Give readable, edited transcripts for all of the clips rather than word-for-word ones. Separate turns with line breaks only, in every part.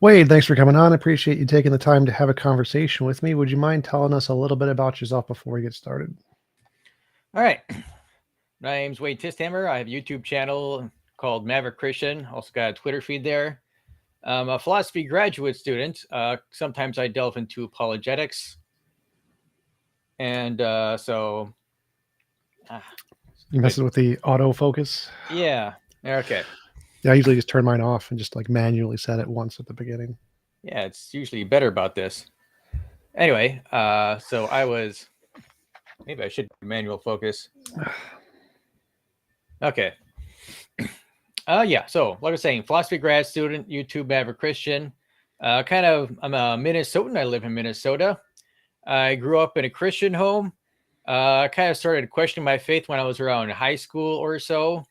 Wade, thanks for coming on. I appreciate you taking the time to have a conversation with me. Would you mind telling us a little bit about yourself before we get started?
All right. My name's Wade Tisthammer. I have a YouTube channel called Maverick Christian. Also got a Twitter feed there. I'm a philosophy graduate student. Sometimes I delve into apologetics. And so...
You messing with the autofocus?
Yeah. Okay.
Yeah, I usually just turn mine off and just like manually set it once at the beginning.
Yeah, it's usually better about this. Anyway, so I was... Maybe I should do manual focus. Okay. Yeah, so like I was saying, philosophy grad student, YouTube Maverick Christian. I'm a Minnesotan. I live in Minnesota. I grew up in a Christian home. I kind of started questioning my faith when I was around high school or so.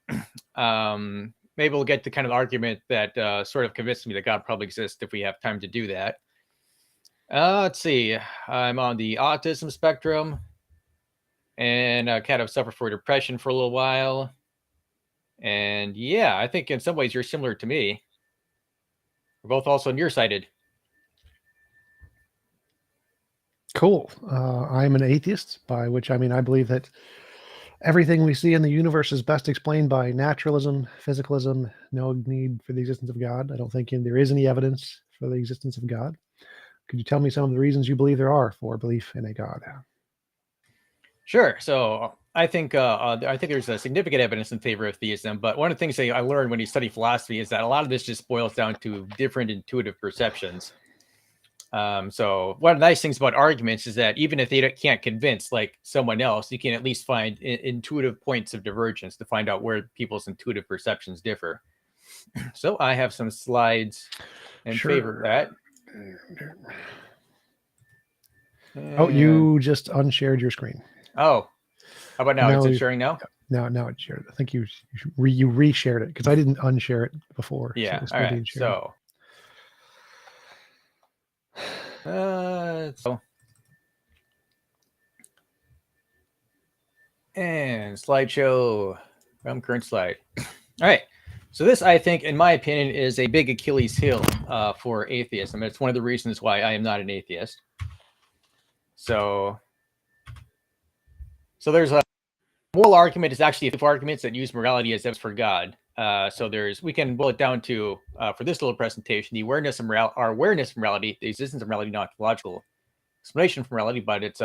Maybe we'll get to kind of argument that sort of convinced me that God probably exists if we have time to do that. Let's see. I'm on the autism spectrum, and I kind of suffered from depression for a little while. And yeah, I think in some ways you're similar to me. We're both also nearsighted.
Cool. I'm an atheist, by which I mean I believe that everything we see in the universe is best explained by naturalism, physicalism, no need for the existence of God. I don't think there is any evidence for the existence of God. Could you tell me some of the reasons you believe there are for belief in a God?
Sure. So I think there's a significant evidence in favor of theism, but one of the things that I learned when you study philosophy is that a lot of this just boils down to different intuitive perceptions. So one of the nice things about arguments is that even if they can't convince like someone else, you can at least find intuitive points of divergence to find out where people's intuitive perceptions differ. So I have some slides in favor of that.
Oh, you just unshared your screen.
Oh, how about now? Is it sharing now?
Now it's shared. I think you reshared it because I didn't unshare it before.
Yeah. So all right. So and slideshow from current slide. All right. So this, I think, in my opinion, is a big Achilles heel for atheism. It's one of the reasons why I am not an atheist. So there's a moral argument is actually a few arguments that use morality as evidence for God. So we can boil it down to, for this little presentation, the awareness of morality, the existence of morality, not logical explanation for morality, but it's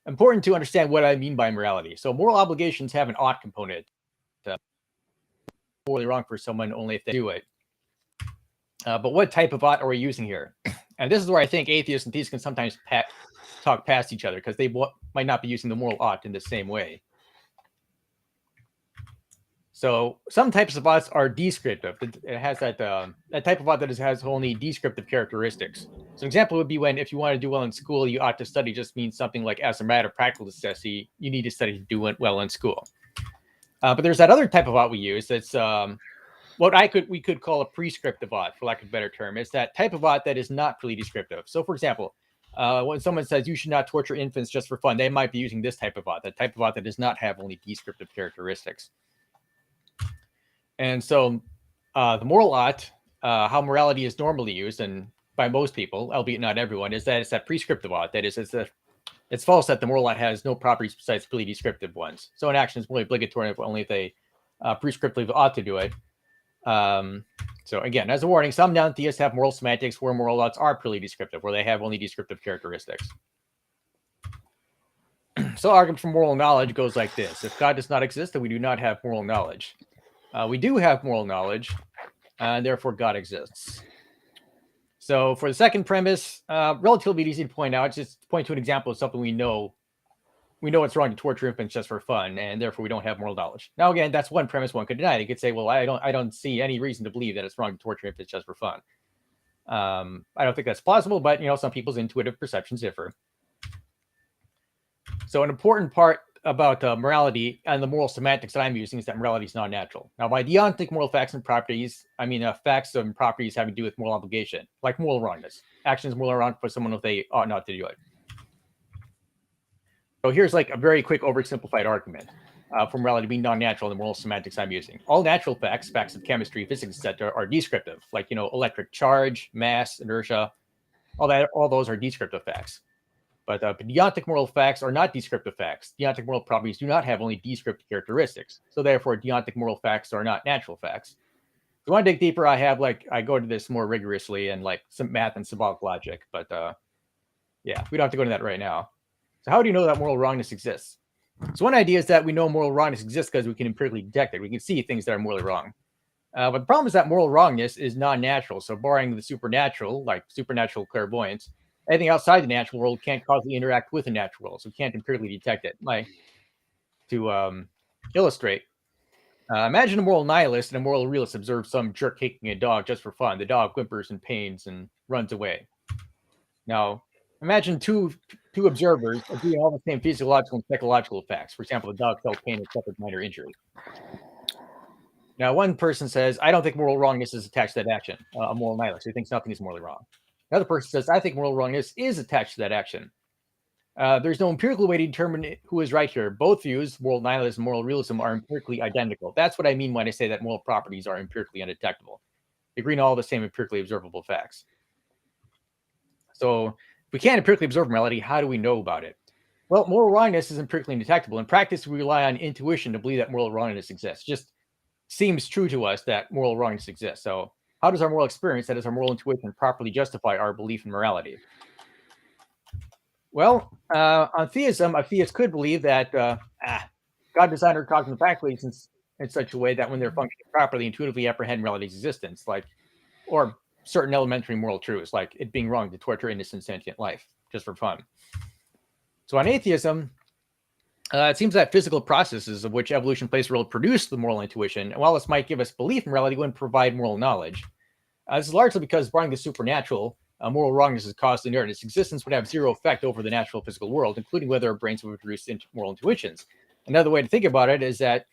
important to understand what I mean by morality. So moral obligations have an ought component. Morally wrong for someone only if they do it. But what type of ought are we using here? And this is where I think atheists and theists can sometimes talk past each other because they might not be using the moral ought in the same way. So some types of oughts are descriptive. It has that type of ought that has only descriptive characteristics. So an example would be when if you want to do well in school, you ought to study just means something like as a matter of practical necessity, you need to study to do well in school. But there's that other type of ought we use that's what we could call a prescriptive ought, for lack of a better term. It's that type of ought that is not really descriptive. So for example, when someone says you should not torture infants just for fun, they might be using this type of ought, that type of ought that does not have only descriptive characteristics. And so the moral ought, how morality is normally used, and by most people, albeit not everyone, is that it's that prescriptive ought. That is, it's false that the moral ought has no properties besides purely descriptive ones. So an action is only obligatory only if they prescriptively ought to do it. So again, as a warning, some non-theists have moral semantics where moral oughts are purely descriptive, where they have only descriptive characteristics. So argument for moral knowledge goes like this. If God does not exist, then we do not have moral knowledge. We do have moral knowledge, and therefore God exists. So for the second premise, relatively easy to point out. Just point to an example of something we know. We know it's wrong to torture infants just for fun, and therefore we don't have moral knowledge. Now, again, that's one premise one could deny. They could say, well, I don't see any reason to believe that it's wrong to torture infants just for fun. I don't think that's plausible, but some people's intuitive perceptions differ. So an important part about morality and the moral semantics that I'm using is that morality is non-natural. Now, by deontic moral facts and properties, I mean facts and properties having to do with moral obligation, like moral wrongness. Actions moral wrong for someone if they ought not to do it. So here's like a very quick oversimplified argument for morality being non-natural in the moral semantics I'm using. All natural facts, facts of chemistry, physics, etc., are descriptive, like electric charge, mass, inertia, all those are descriptive facts. But deontic moral facts are not descriptive facts. Deontic moral properties do not have only descriptive characteristics. So therefore, deontic moral facts are not natural facts. If you want to dig deeper, I go into this more rigorously and like some math and symbolic logic. But yeah, we don't have to go into that right now. So how do you know that moral wrongness exists? So one idea is that we know moral wrongness exists because we can empirically detect it. We can see things that are morally wrong. But the problem is that moral wrongness is non-natural. So barring the supernatural, like supernatural clairvoyance, anything outside the natural world can't causally interact with the natural world. So we can't empirically detect it. To illustrate, imagine a moral nihilist and a moral realist observe some jerk kicking a dog just for fun. The dog whimpers and pains and runs away. Now, imagine two observers agreeing all the same physiological and psychological facts. For example, the dog felt pain and suffered minor injury. Now, one person says, I don't think moral wrongness is attached to that action. A moral nihilist who thinks nothing is morally wrong. Another person says, I think moral wrongness is attached to that action. There's no empirical way to determine who is right here. Both views, moral nihilism and moral realism, are empirically identical. That's what I mean when I say that moral properties are empirically undetectable. They agree on all the same empirically observable facts. So if we can't empirically observe morality, how do we know about it? Well, moral wrongness is empirically undetectable. In practice, we rely on intuition to believe that moral wrongness exists. Just seems true to us that moral wrongness exists. So how does our moral experience, that is our moral intuition, properly justify our belief in morality? Well, on theism, a theist could believe that God designed our cognitive faculties in such a way that when they're functioning properly, intuitively apprehend morality's existence, or certain elementary moral truths, like it being wrong to torture innocent sentient life just for fun. So on atheism, it seems that physical processes of which evolution plays a role produce the moral intuition, and while this might give us belief in morality, wouldn't provide moral knowledge. This is largely because, barring the supernatural, moral wrongness is caused inherent. Its existence would have zero effect over the natural physical world, including whether our brains would produce moral intuitions. Another way to think about it is that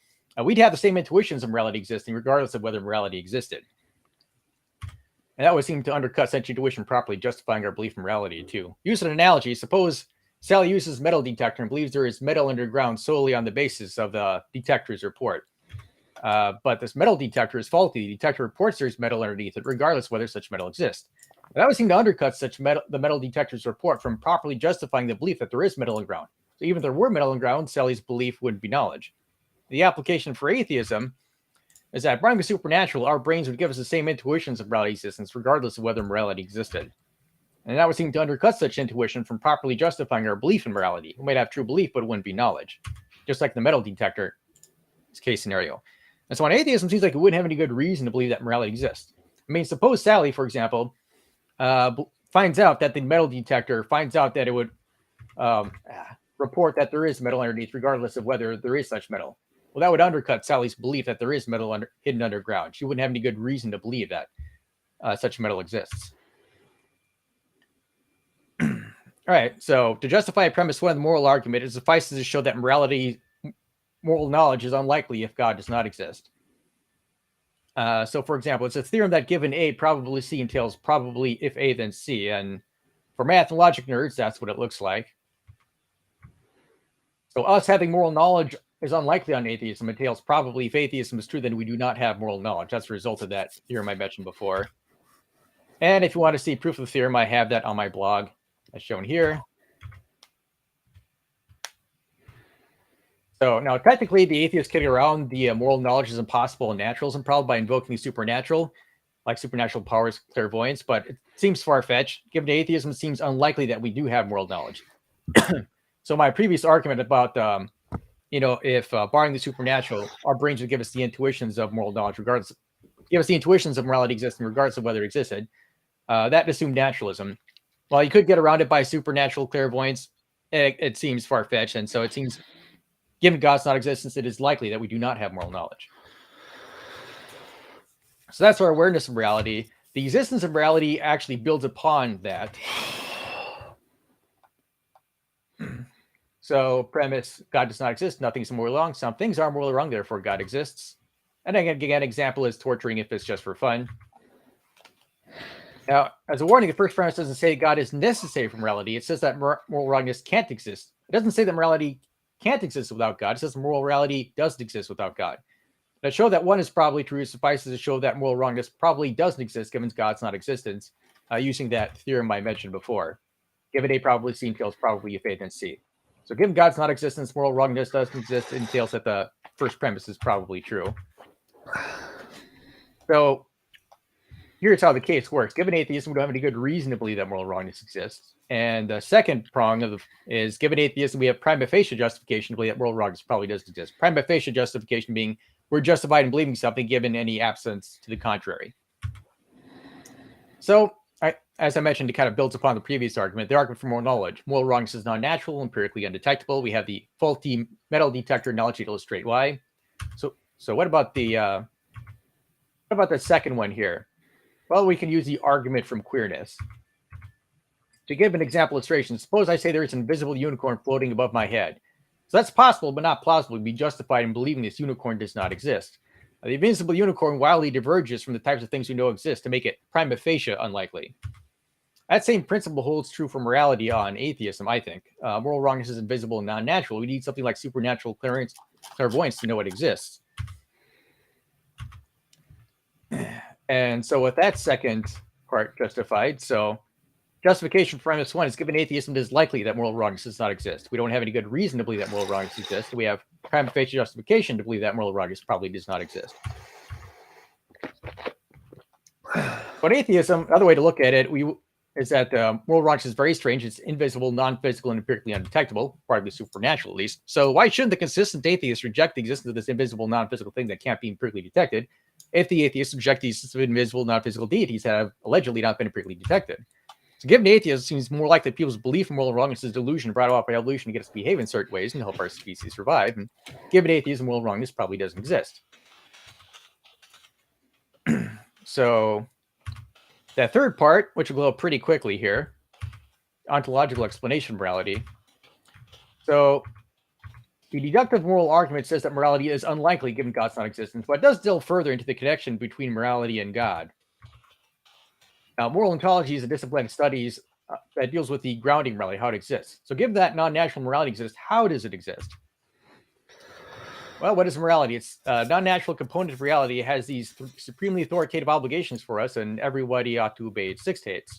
we'd have the same intuitions of morality existing, regardless of whether morality existed. And that would seem to undercut such intuition, properly justifying our belief in morality, too. Use an analogy. Suppose Sally uses a metal detector and believes there is metal underground solely on the basis of the detector's report. But this metal detector is faulty. The detector reports there's metal underneath it, regardless of whether such metal exists. And that would seem to undercut the metal detector's report from properly justifying the belief that there is metal underground. So even if there were metal underground, Sally's belief wouldn't be knowledge. The application for atheism is that, barring the supernatural, our brains would give us the same intuitions of morality existence, regardless of whether morality existed. And that would seem to undercut such intuition from properly justifying our belief in morality. We might have true belief, but it wouldn't be knowledge. Just like the metal detector case scenario. And so on atheism, it seems like we wouldn't have any good reason to believe that morality exists. I mean, suppose Sally, for example, finds out that the metal detector finds out that it would report that there is metal underneath, regardless of whether there is such metal. Well, that would undercut Sally's belief that there is metal hidden underground. She wouldn't have any good reason to believe that such metal exists. All right, so to justify premise one of the moral argument, it suffices to show that moral knowledge is unlikely if God does not exist. So, for example, it's a theorem that given A, probably C entails probably if A, then C. And for math and logic nerds, that's what it looks like. So us having moral knowledge is unlikely on atheism. It entails probably if atheism is true, then we do not have moral knowledge. That's the result of that theorem I mentioned before. And if you want to see proof of the theorem, I have that on my blog, as shown here. So now, technically, the atheists kidding around the moral knowledge is impossible in naturalism, probably by invoking the supernatural, like supernatural powers, clairvoyance, but it seems far-fetched. Given atheism, it seems unlikely that we do have moral knowledge. So my previous argument about, if barring the supernatural, our brains would give us the intuitions of moral knowledge, give us the intuitions of morality existing, regardless of whether it existed. That assumed naturalism. While you could get around it by supernatural clairvoyance, it seems far-fetched, and so it seems, given God's non-existence, it is likely that we do not have moral knowledge. So that's our awareness of reality. The existence of reality actually builds upon that. So premise, God does not exist, nothing is morally wrong. Some things are morally wrong, therefore God exists. And again, example is torturing if it's just for fun. Now, as a warning, the first premise doesn't say God is necessary for morality. It says that moral wrongness can't exist It doesn't say that morality can't exist without God. It says moral reality doesn't exist without God. To show that one is probably true suffices to show that moral wrongness probably doesn't exist given God's non-existence, using that theorem I mentioned before. Given A probably C entails probably if A then C. So given God's non-existence, moral wrongness doesn't exist entails that the first premise is probably true. So here's how the case works. Given atheism, we don't have any good reason to believe that moral wrongness exists. And the second prong is given atheism, we have prima facie justification to believe that moral wrongness probably doesn't exist. Prima facie justification being we're justified in believing something given any absence to the contrary. So, as I mentioned, it kind of builds upon the previous argument. The argument for moral knowledge. Moral wrongness is non-natural, empirically undetectable. We have the faulty metal detector analogy to illustrate why. So what about the second one here? Well, we can use the argument from queerness. To give an example illustration, suppose I say there is an invisible unicorn floating above my head. So that's possible, but not plausible to be justified in believing this unicorn does not exist. The invisible unicorn wildly diverges from the types of things we know exist to make it prima facie unlikely. That same principle holds true for morality on atheism, I think. Moral wrongness is invisible and non-natural. We need something like supernatural clairvoyance to know it exists. And so with that second part justified, so justification for premise one is given atheism, it is likely that moral wrongness does not exist. We don't have any good reason to believe that moral wrongness exists. We have prima facie justification to believe that moral wrongness probably does not exist. But atheism, another way to look at it, is that moral wrongness is very strange. It's invisible, non-physical, and empirically undetectable, partly supernatural at least. So why shouldn't the consistent atheist reject the existence of this invisible, non-physical thing that can't be empirically detected if the atheists reject the existence of invisible, non-physical deities that have allegedly not been empirically detected? So given atheism, it seems more likely that people's belief in moral wrongness is delusion brought about by evolution to get us to behave in certain ways and help our species survive. And given atheism, moral wrongness probably doesn't exist. So that third part, which will go pretty quickly here, ontological explanation of morality. So the deductive moral argument says that morality is unlikely given God's non-existence, but it does delve further into the connection between morality and God. Now, moral ontology is a discipline of studies that deals with the grounding morality, how it exists. So given that non-natural morality exists, how does it exist? Well, what is morality? It's a non-natural component of reality. It has these supremely authoritative obligations for us, and everybody ought to obey its dictates.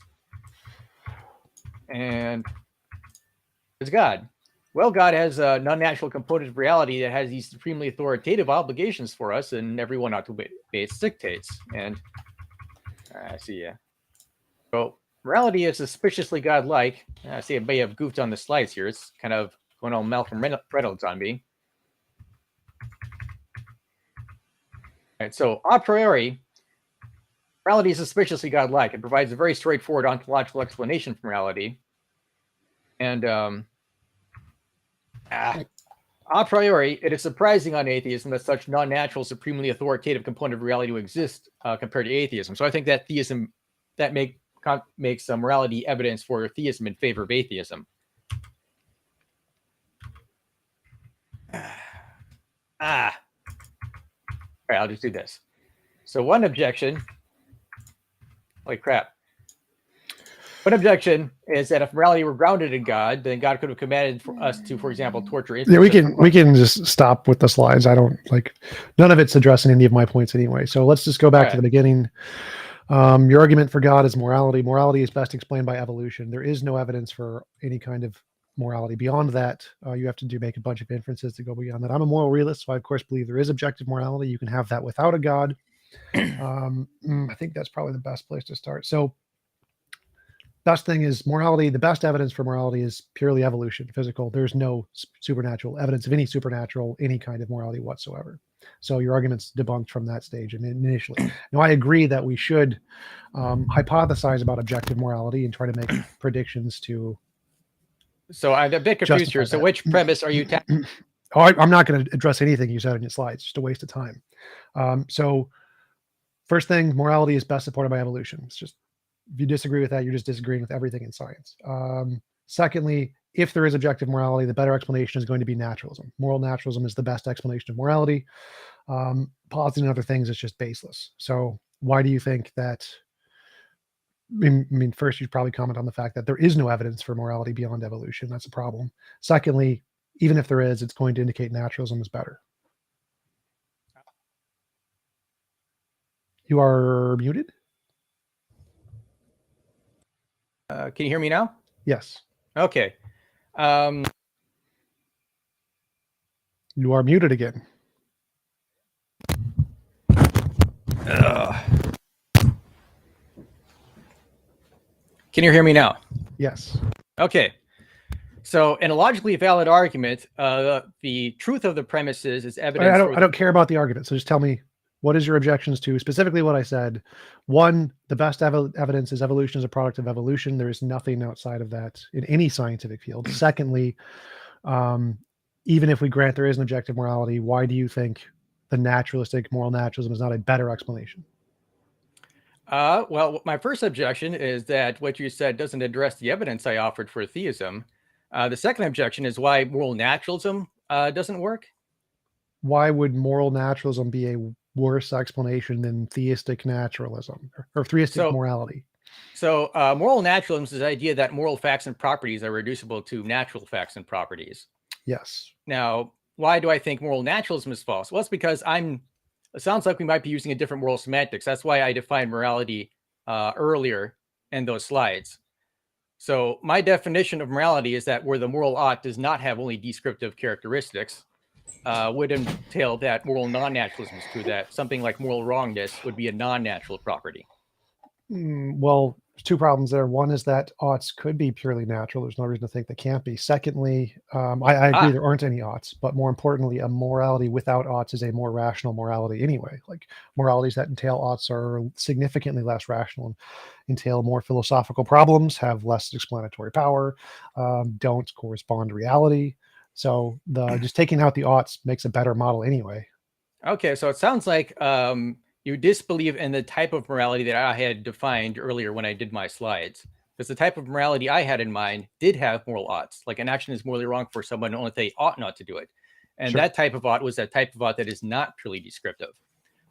And it's God. Well, God has a non-natural component of reality that has these supremely authoritative obligations for us, and everyone ought to obey its dictates. And I see, yeah. So morality is suspiciously godlike. I see I may have goofed on the slides here. It's kind of going all Malcolm Reynolds on me. All right, so a priori, morality is suspiciously godlike. It provides a very straightforward ontological explanation for morality. And a priori, it is surprising on atheism that such non-natural, supremely authoritative component of reality to exist compared to atheism. So I think that theism makes morality evidence for theism in favor of atheism. All right, I'll just do this. So one objection, holy crap. One objection is that if morality were grounded in God, then God could have commanded for us to, for example, torture infants.
Yeah, we can just stop with the slides. I don't none of it's addressing any of my points anyway. So let's just go back to the beginning. Your argument for God is morality. Morality is best explained by evolution. There is no evidence for any kind of morality. Beyond that, you have to make a bunch of inferences to go beyond that. I'm a moral realist, so I of course believe there is objective morality. You can have that without a God. I think that's probably the best place to start. So best thing is morality. The best evidence for morality is purely evolution, physical. There's no supernatural evidence of any supernatural, any kind of morality whatsoever. So your argument's debunked from that stage and initially. Now, I agree that we should hypothesize about objective morality and try to make predictions to.
So I'm a bit confused here. So which premise are you tackling?
I'm not going to address anything you said in your slides. Just a waste of time. So first thing, morality is best supported by evolution. It's just, if you disagree with that, you're just disagreeing with everything in science. Secondly, if there is objective morality, the better explanation is going to be naturalism. Moral naturalism is the best explanation of morality. Positing other things is just baseless. So why do you think that mean, first, you'd probably comment on the fact that there is no evidence for morality beyond evolution. That's a problem. Secondly, even if there is, it's going to indicate naturalism is better. You are muted?
Can you hear me now?
Yes.
Okay.
You are muted again.
Can you hear me now?
Yes.
Okay. So, in a logically valid argument, the truth of the premises is evidence.
I don't care about the argument. So just tell me, what is your objections to specifically what I said? One, the best evidence is evolution is a product of evolution. There is nothing outside of that in any scientific field. Secondly, even if we grant there is an objective morality, why do you think the naturalistic moral naturalism is not a better explanation?
Well, my first objection is that what you said doesn't address the evidence I offered for theism. The second objection is why moral naturalism doesn't work.
Why would moral naturalism be a worse explanation than theistic naturalism or theistic morality?
So moral naturalism is the idea that moral facts and properties are reducible to natural facts and properties.
Yes.
Now, why do I think moral naturalism is false? Well, it's because it sounds like we might be using a different moral semantics. That's why I defined morality earlier in those slides. So my definition of morality is that where the moral ought does not have only descriptive characteristics, would entail that moral non-naturalism is true, that something like moral wrongness would be a non-natural property.
Well, there's two problems there. One is that oughts could be purely natural. There's no reason to think they can't be. Secondly, I agree there aren't any oughts, but more importantly, a morality without oughts is a more rational morality anyway. Like moralities that entail oughts are significantly less rational and entail more philosophical problems, have less explanatory power, don't correspond to reality. So just taking out the oughts makes a better model anyway.
Okay, so it sounds like you disbelieve in the type of morality that I had defined earlier when I did my slides. Because the type of morality I had in mind did have moral oughts. Like an action is morally wrong for someone only if they ought not to do it. And
Sure.
that type of ought was that type of ought that is not purely descriptive.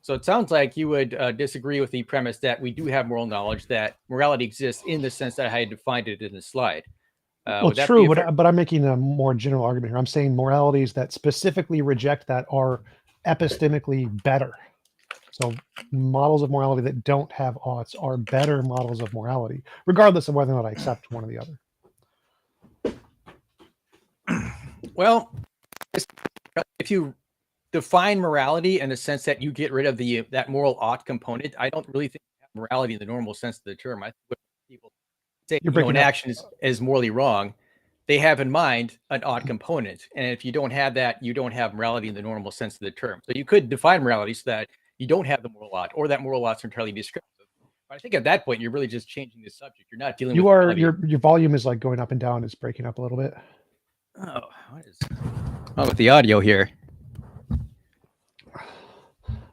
So it sounds like you would disagree with the premise that we do have moral knowledge, that morality exists in the sense that I had defined it in the slide.
Well, it's true, but I'm making a more general argument here. I'm saying moralities that specifically reject that are epistemically better. So models of morality that don't have oughts are better models of morality, regardless of whether or not I accept one or the other.
Well, if you define morality in the sense that you get rid of that moral ought component, I don't really think morality in the normal sense of the term. I think when people say an action is morally wrong, they have in mind an ought component. And if you don't have that, you don't have morality in the normal sense of the term. So you could define morality so that you don't have the moral ought, or that moral oughts are entirely descriptive. But I think at that point, you're really just changing the subject. You're not dealing with morality.
Your volume is like going up and down. It's breaking up a little bit.
Oh, what is wrong with the audio here?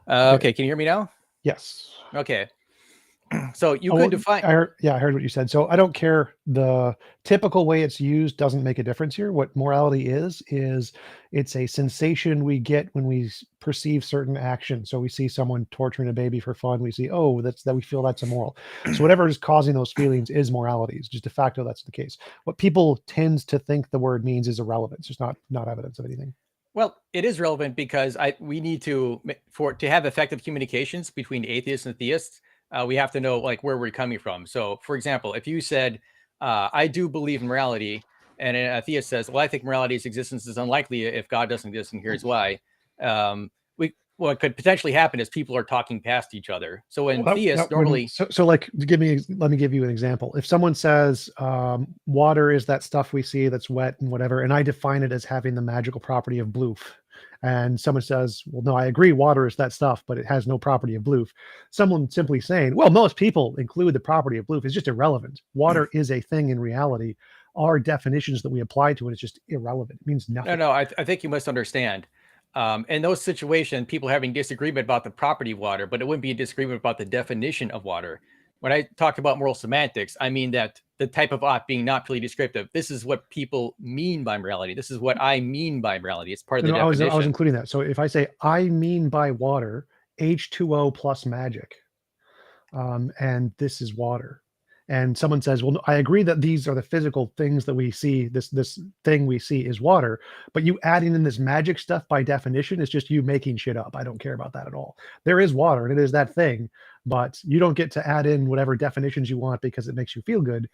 Okay, can you hear me now?
Yes.
Okay. So you could define.
I heard what you said. So I don't care. The typical way it's used doesn't make a difference here. What morality is it's a sensation we get when we perceive certain action. So we see someone torturing a baby for fun. We see, we feel that's immoral. So whatever is causing those feelings is morality. It's just de facto that's the case. What people tend to think the word means is irrelevant. It's just not evidence of anything.
Well, it is relevant because we need to have effective communications between atheists and theists. We have to know like where we're coming from. So, for example, if you said, "I do believe in morality," and a theist says, "Well, I think morality's existence is unlikely if God doesn't exist, and here's why." What could potentially happen is people are talking past each other. So when theists normally,
let me give you an example. If someone says water is that stuff we see that's wet and whatever, and I define it as having the magical property of bloof, and someone says, well, no, I agree, water is that stuff, but it has no property of bloof. Someone simply saying, well, most people include the property of bloof is just irrelevant. Water is a thing in reality. Our definitions that we apply to it is just irrelevant. It means nothing.
No, I think you must understand. In those situations, people having disagreement about the property of water, but it wouldn't be a disagreement about the definition of water. When I talk about moral semantics, I mean that the type of ought being not purely descriptive. This is what people mean by morality. This is what I mean by morality. It's part of the definition.
I was including that. So if I say I mean by water H2O plus magic, and this is water, and someone says, well, I agree that these are the physical things that we see, this thing we see is water, but you adding in this magic stuff by definition is just you making shit up. I don't care about that at all. There is water and it is that thing, but you don't get to add in whatever definitions you want because it makes you feel good.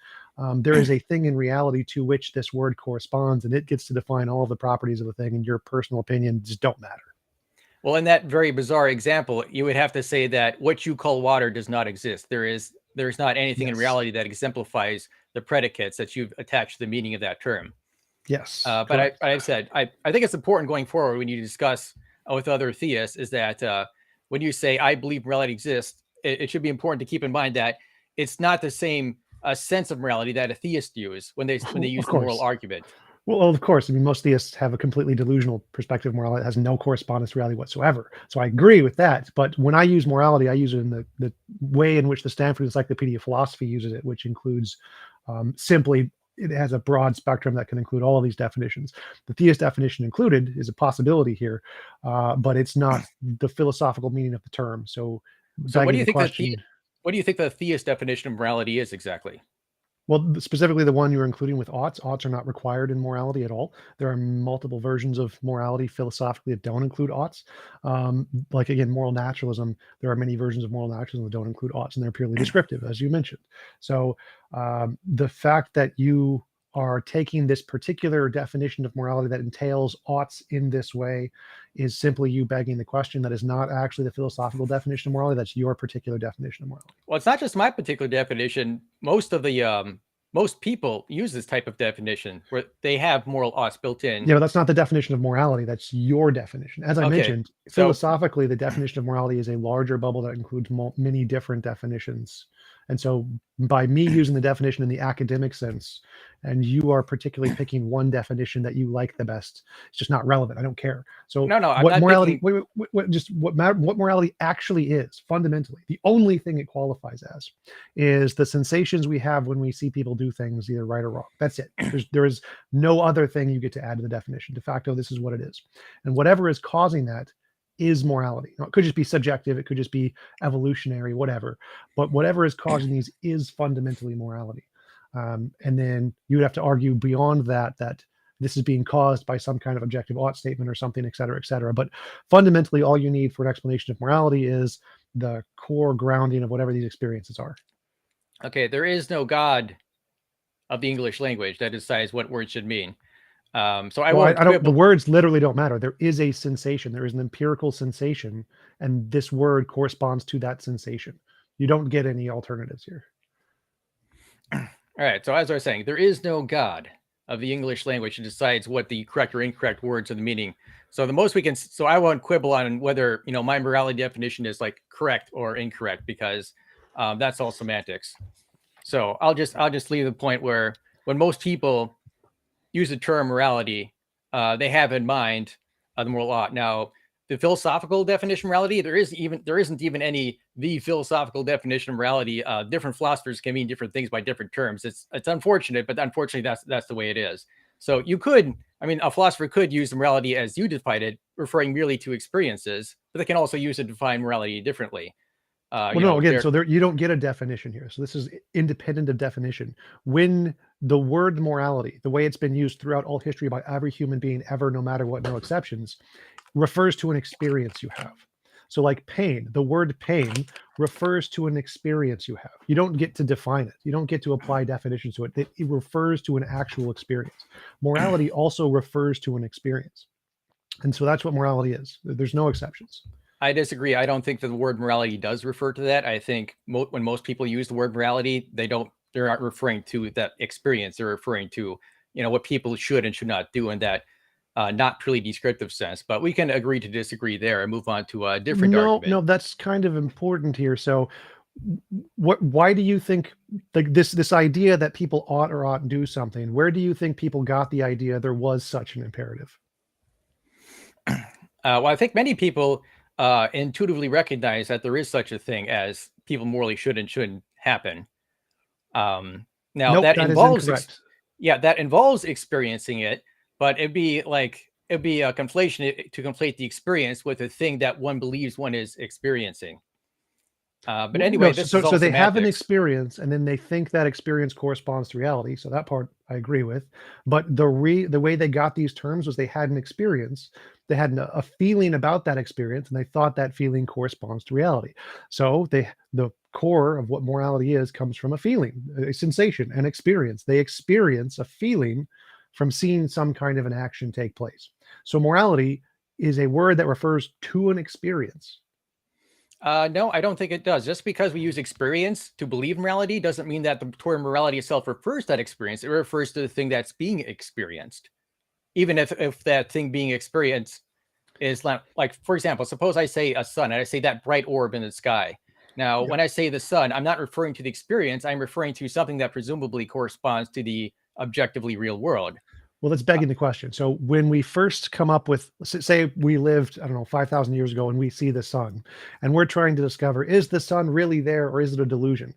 There is a thing in reality to which this word corresponds, and it gets to define all of the properties of the thing, and your personal opinion just don't matter.
Well, in that very bizarre example, you would have to say that what you call water does not exist. There is not anything in
Yes.
reality that exemplifies the predicates that you've attached to the meaning of that term.
Yes.
But I've said, I think it's important going forward when you discuss with other theists is that when you say, I believe morality exists, it should be important to keep in mind that it's not the same sense of morality that a theist use when they use the moral argument.
Well, of course. I mean, most theists have a completely delusional perspective of morality that has no correspondence to reality whatsoever. So I agree with that. But when I use morality, I use it in the way in which the Stanford Encyclopedia of Philosophy uses it, which includes simply, it has a broad spectrum that can include all of these definitions. The theist definition included is a possibility here, but it's not the philosophical meaning of the term. So
what do you think what do you think the theist definition of morality is exactly?
Well, specifically the one you're including with oughts. Oughts are not required in morality at all. There are multiple versions of morality philosophically that don't include oughts. Like, again, moral naturalism, there are many versions of moral naturalism that don't include oughts, and they're purely descriptive, as you mentioned. So the fact that you are taking this particular definition of morality that entails oughts in this way is simply you begging the question. That is not actually the philosophical definition of morality. That's your particular definition of morality.
Well, it's not just my particular definition. Most of the most people use this type of definition where they have moral oughts built in.
Yeah, but that's not the definition of morality. That's your definition. As I mentioned, philosophically, the definition of morality is a larger bubble that includes many different definitions. And so by me using the definition in the academic sense, and you are particularly picking one definition that you like the best, it's just not relevant. I don't care. So what morality, what morality actually is fundamentally, the only thing it qualifies as is the sensations we have when we see people do things either right or wrong. That's it. There is no other thing you get to add to the definition. De facto, this is what it is. And whatever is causing that is morality. Now, it could just be subjective, it could just be evolutionary, whatever. But whatever is causing these is fundamentally morality. And then you would have to argue beyond that, that this is being caused by some kind of objective ought statement or something, et cetera, et cetera. But fundamentally, all you need for an explanation of morality is the core grounding of whatever these experiences are.
Okay, there is no God of the English language that decides what words should mean. So I don't.
The words literally don't matter. There is a sensation. There is an empirical sensation, and this word corresponds to that sensation. You don't get any alternatives here.
All right. So as I was saying, there is no God of the English language who decides what the correct or incorrect words are the meaning. So the most we can. So I won't quibble on whether my morality definition is like correct or incorrect because that's all semantics. So I'll just leave the point where when most people use the term morality, they have in mind the moral ought. Now, the philosophical definition of morality, there isn't even any the philosophical definition of morality. Different philosophers can mean different things by different terms. It's unfortunate, but unfortunately, that's the way it is. So a philosopher could use morality as you defined it, referring merely to experiences, but they can also use it to define morality differently.
You don't get a definition here. So this is independent of definition. When the word morality, the way it's been used throughout all history by every human being ever, no matter what, no exceptions, refers to an experience you have. So like pain, the word pain refers to an experience you have. You don't get to define it. You don't get to apply definitions to it. It refers to an actual experience. Morality also refers to an experience. And so that's what morality is. There's no exceptions.
I disagree. I don't think that the word morality does refer to that. I think when most people use the word morality, they're not referring to that experience. They're referring to, what people should and should not do in that not purely descriptive sense. But we can agree to disagree there and move on to a different argument.
No, that's kind of important here. So why do you think this idea that people ought or oughtn't do something, where do you think people got the idea there was such an imperative?
Well, I think many people intuitively recognize that there is such a thing as people morally should and shouldn't happen. That involves that involves experiencing it, but it'd be a conflation to conflate the experience with a thing that one believes one is experiencing. But anyway, this is all
so they have an
semantics.
experience, and then they think that experience corresponds to reality. So that part I agree with. But the way they got these terms was they had an experience, they had a feeling about that experience, and they thought that feeling corresponds to reality. So the core of what morality is comes from a feeling, a sensation, an experience. They experience a feeling from seeing some kind of an action take place. So morality is a word that refers to an experience.
No, I don't think it does. Just because we use experience to believe in morality doesn't mean that the term morality itself refers to that experience. It refers to the thing that's being experienced. Even if that thing being experienced is like, for example, suppose I say a sun, and I say that bright orb in the sky. Now,
Yep.
when I say the sun, I'm not referring to the experience. I'm referring to something that presumably corresponds to the objectively real world.
Well, that's begging the question. So when we first come up with, say we lived, I don't know, 5,000 years ago and we see the sun and we're trying to discover, is the sun really there or is it a delusion?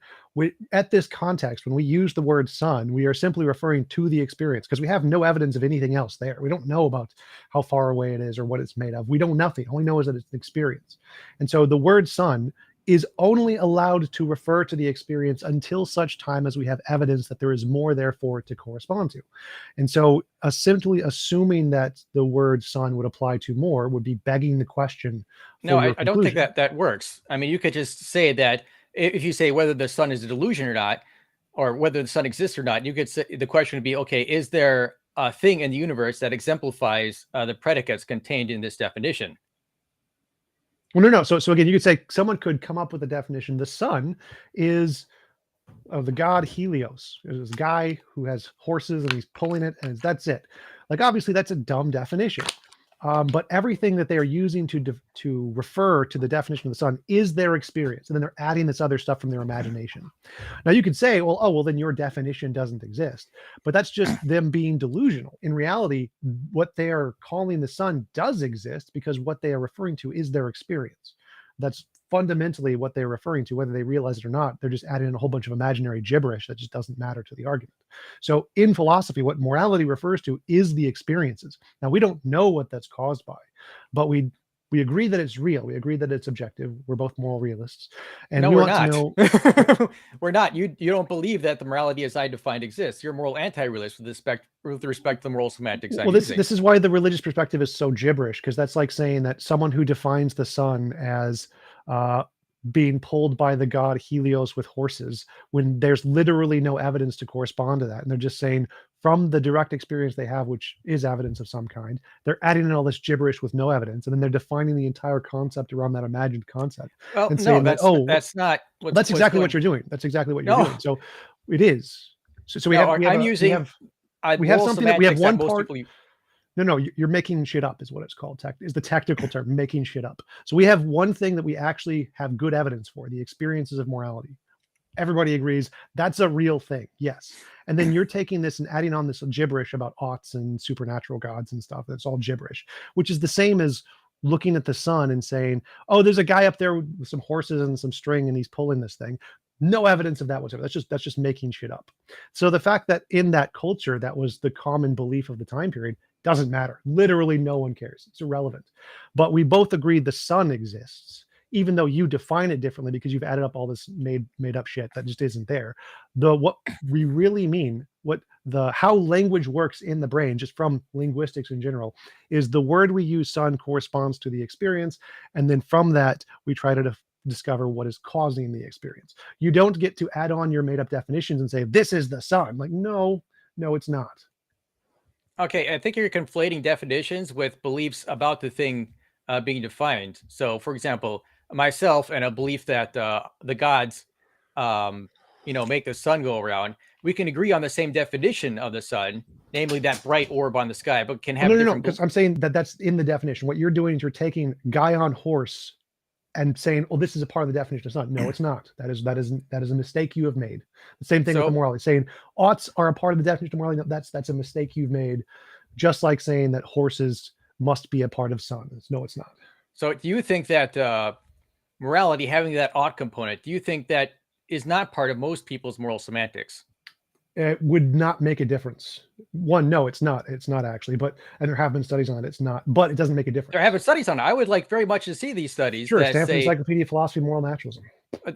At this context, when we use the word sun, we are simply referring to the experience because we have no evidence of anything else there. We don't know about how far away it is or what it's made of. We know nothing. All we know is that it's an experience. And so the word sun is only allowed to refer to the experience until such time as we have evidence that there is more there for it to correspond to. And so simply assuming that the word sun would apply to more would be begging the question.
No, I don't think that works. I mean, you could just say that if you say whether the sun is a delusion or not, or whether the sun exists or not, you could say the question would be, okay, is there a thing in the universe that exemplifies the predicates contained in this definition?
Well, no. So again, you could say someone could come up with a definition. The sun is of the god Helios. There's this guy who has horses and he's pulling it, and that's it. Like obviously that's a dumb definition. But everything that they are using to refer to the definition of the sun is their experience, and then they're adding this other stuff from their imagination. Now you could say, well, then your definition doesn't exist, but that's just them being delusional. In reality, what they are calling the sun does exist because what they are referring to is their experience. That's fundamentally what they're referring to, whether they realize it or not. They're just adding in a whole bunch of imaginary gibberish that just doesn't matter to the argument. So in philosophy, what morality refers to is the experiences. Now we don't know what that's caused by, but we agree that it's real. We agree that it's objective. We're both moral realists, and
no,
we
we're
want
not.
to know.
We're not. You don't believe that the morality as I defined exists. You're a moral anti-realist with respect to the moral semantics.
Well, this is why the religious perspective is so gibberish, because that's like saying that someone who defines the sun as being pulled by the god Helios with horses, when there's literally no evidence to correspond to that, and they're just saying from the direct experience they have, which is evidence of some kind, they're adding in all this gibberish with no evidence, and then they're defining the entire concept around that imagined concept.
Well,
and
no,
saying
that's not.
That's exactly what you're doing. That's exactly what you're doing. So it is. So we have something that we have one part. No, you're making shit up is what it's called. Is the technical term, making shit up. So we have one thing that we actually have good evidence for, the experiences of morality. Everybody agrees that's a real thing. Yes. And then you're taking this and adding on this gibberish about oughts and supernatural gods and stuff. That's all gibberish, which is the same as looking at the sun and saying, oh, there's a guy up there with some horses and some string and he's pulling this thing. No evidence of that whatsoever. That's just making shit up. So the fact that in that culture, that was the common belief of the time period, doesn't matter. Literally no one cares. It's irrelevant. But we both agree the sun exists, even though you define it differently because you've added up all this made up shit that just isn't there. What we really mean, how language works in the brain, just from linguistics in general, is the word we use, sun, corresponds to the experience. And then from that, we try to discover what is causing the experience. You don't get to add on your made up definitions and say, this is the sun. Like, no, it's not.
Okay, I think you're conflating definitions with beliefs about the thing being defined. So, for example, myself and a belief that the gods, make the sun go around. We can agree on the same definition of the sun, namely that bright orb on the sky, but can have
no, because I'm saying that's in the definition. What you're doing is you're taking guy on horse and saying, "Oh, this is a part of the definition of sun." No, it's not. That is a mistake you have made. The same thing with the morality. Saying oughts are a part of the definition of morality. No, that's a mistake you've made. Just like saying that horses must be a part of sun. No, it's not.
So, do you think that morality having that ought component? Do you think that is not part of most people's moral semantics?
It would not make a difference. One, no, it's not. It's not actually, and there have been studies on it. It's not, but it doesn't make a difference.
There have been studies on it. I would like very much to see these studies.
Sure, Stanford Encyclopedia of Philosophy, Moral Naturalism.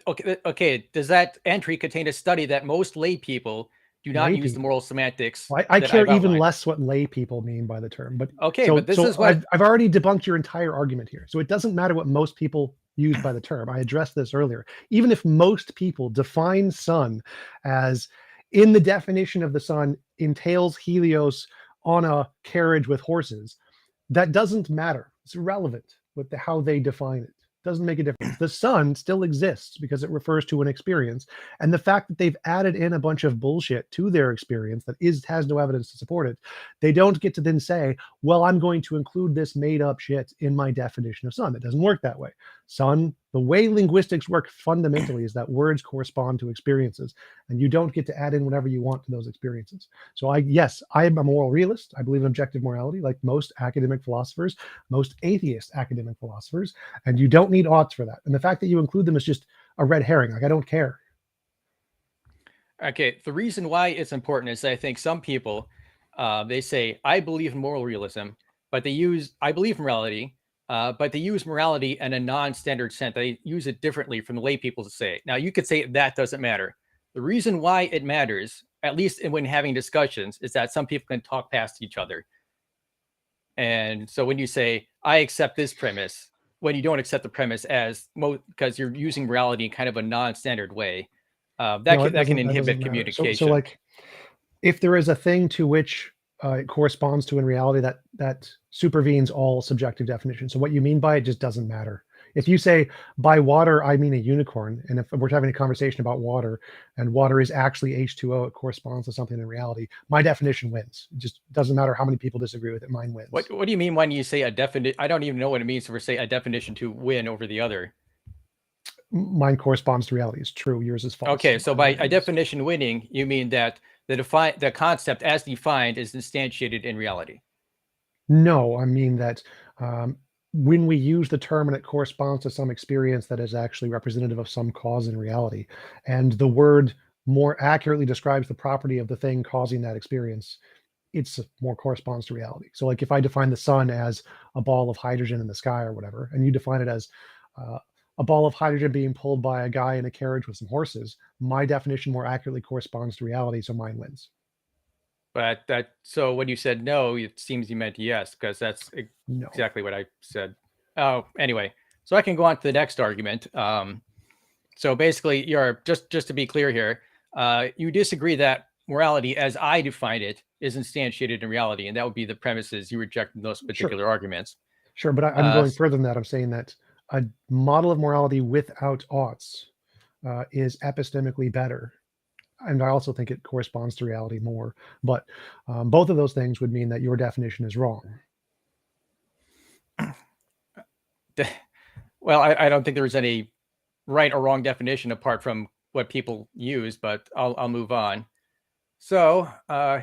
Okay. Does that entry contain a study that most lay people do not
Lay
use the
people.
moral semantics
Well, I
that
care
I've
even
outlined?
less what lay people mean by the term. But
Okay, but this is
so
what.
I've already debunked your entire argument here. So it doesn't matter what most people use by the term. I addressed this earlier. Even if most people define sun as, in the definition of the sun, entails Helios on a carriage with horses, that doesn't matter. It's irrelevant with how they define it. Doesn't make a difference. The sun still exists because it refers to an experience, and the fact that they've added in a bunch of bullshit to their experience that has no evidence to support it, they don't get to then say, well, I'm going to include this made up shit in my definition of sun. It doesn't work that way. Sun, the way linguistics work fundamentally is that words correspond to experiences, and you don't get to add in whatever you want to those experiences. So yes, I am a moral realist. I believe in objective morality, like most academic philosophers, most atheist academic philosophers, and you don't need odds for that. And the fact that you include them is just a red herring. Like, I don't care.
Okay, the reason why it's important is I think some people, they say, I believe in moral realism, but they use, I believe in morality, but they use morality in a non-standard sense. They use it differently from the lay people to say. Now, you could say that doesn't matter. The reason why it matters, at least when having discussions, is that some people can talk past each other. And so when you say, I accept this premise, when you don't accept the premise as because you're using morality in kind of a non-standard way, that can inhibit communication.
So like, if there is a thing to which it corresponds to in reality, that supervenes all subjective definitions. So what you mean by it just doesn't matter. If you say by water I mean a unicorn, and if we're having a conversation about water and water is actually H2O, it corresponds to something in reality, my definition wins. It just doesn't matter how many people disagree with it, mine wins.
What do you mean when you say a definition? I don't even know what it means to say a definition to win over the other.
Mine corresponds to reality. It's true. Yours is false.
Okay, so by a definition winning, you mean that the concept as defined is instantiated in reality.
No, I mean that when we use the term and it corresponds to some experience that is actually representative of some cause in reality, and the word more accurately describes the property of the thing causing that experience, it's more corresponds to reality. So like if I define the sun as a ball of hydrogen in the sky or whatever, and you define it as a ball of hydrogen being pulled by a guy in a carriage with some horses, my definition more accurately corresponds to reality, so mine wins.
But so when you said no, it seems you meant yes, because that's
No.
exactly what I said. Oh, anyway, so I can go on to the next argument. So basically, you're just to be clear here, you disagree that morality, as I define it, is instantiated in reality, and that would be the premises you reject in those particular arguments.
Sure, but I'm going further than that. I'm saying that a model of morality without oughts is epistemically better. And I also think it corresponds to reality more. But both of those things would mean that your definition is wrong.
Well, I don't think there's any right or wrong definition apart from what people use, but I'll move on. So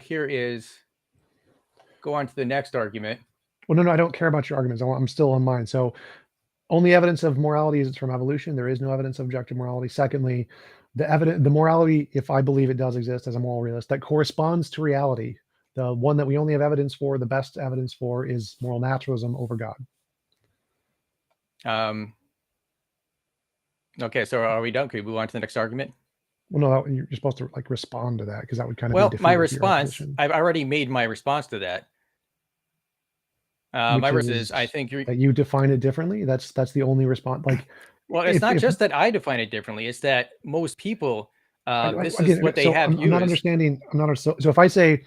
here is, go on to the next argument.
Well, no, I don't care about your arguments. I'm still on mine. So only evidence of morality is from evolution. There is no evidence of objective morality. Secondly, the morality, if I believe it does exist as a moral realist, that corresponds to reality, the one that we only have evidence for, the best evidence for, is moral naturalism over God.
Okay, so are we done? Can we move on to the next argument?
Well, no, you're supposed to like respond to that, because that would kind of
well,
be
my response. I've already made my response to that. My response is, I think
that you define it differently. That's the only response. Like,
well, it's not just that I define it differently. It's that most people, this is what they have used.
I'm not understanding. So if I say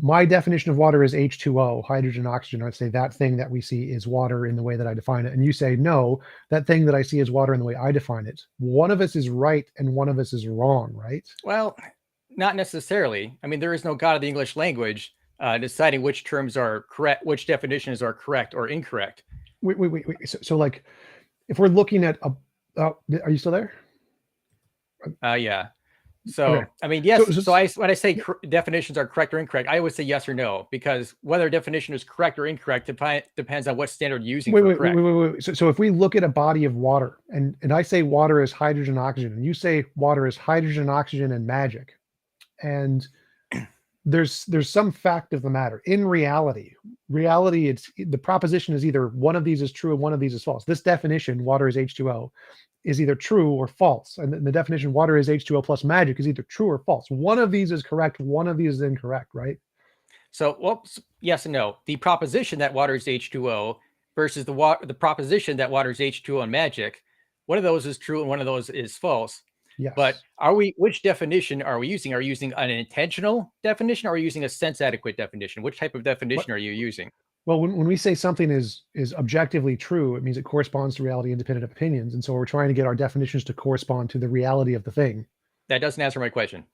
my definition of water is H2O, hydrogen, oxygen, I'd say that thing that we see is water in the way that I define it. And you say, no, that thing that I see is water in the way I define it. One of us is right and one of us is wrong, right?
Well, not necessarily. I mean, there is no God of the English language deciding which terms are correct, which definitions are correct or incorrect.
Wait. So like, if we're looking at are you still there?
Yeah. So, okay. I mean, yes. So when I say definitions are correct or incorrect, I always say yes or no, because whether a definition is correct or incorrect depends on what standard you're using.
Wait. So if we look at a body of water and I say water is hydrogen, oxygen, and you say water is hydrogen, oxygen, and magic, and there's some fact of the matter. In reality, it's the proposition is either one of these is true and one of these is false. This definition, water is H2O, is either true or false. And the definition water is H2O plus magic is either true or false. One of these is correct. One of these is incorrect, right?
So, well, yes and no. The proposition that water is H2O versus the proposition that water is H2O and magic, one of those is true and one of those is false.
Yes.
But which definition are we using? Are we using an intentional definition or are we using a sense adequate definition? Which type of definition are you using?
Well, when we say something is objectively true, it means it corresponds to reality independent of opinions. And so we're trying to get our definitions to correspond to the reality of the thing.
That doesn't answer my question.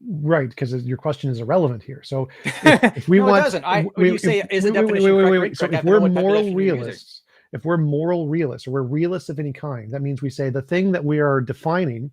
Right, because your question is irrelevant here. So if we
no,
want,
it doesn't. When you say is a definition correct,
so if we're moral realists, or we're realists of any kind, that means we say the thing that we are defining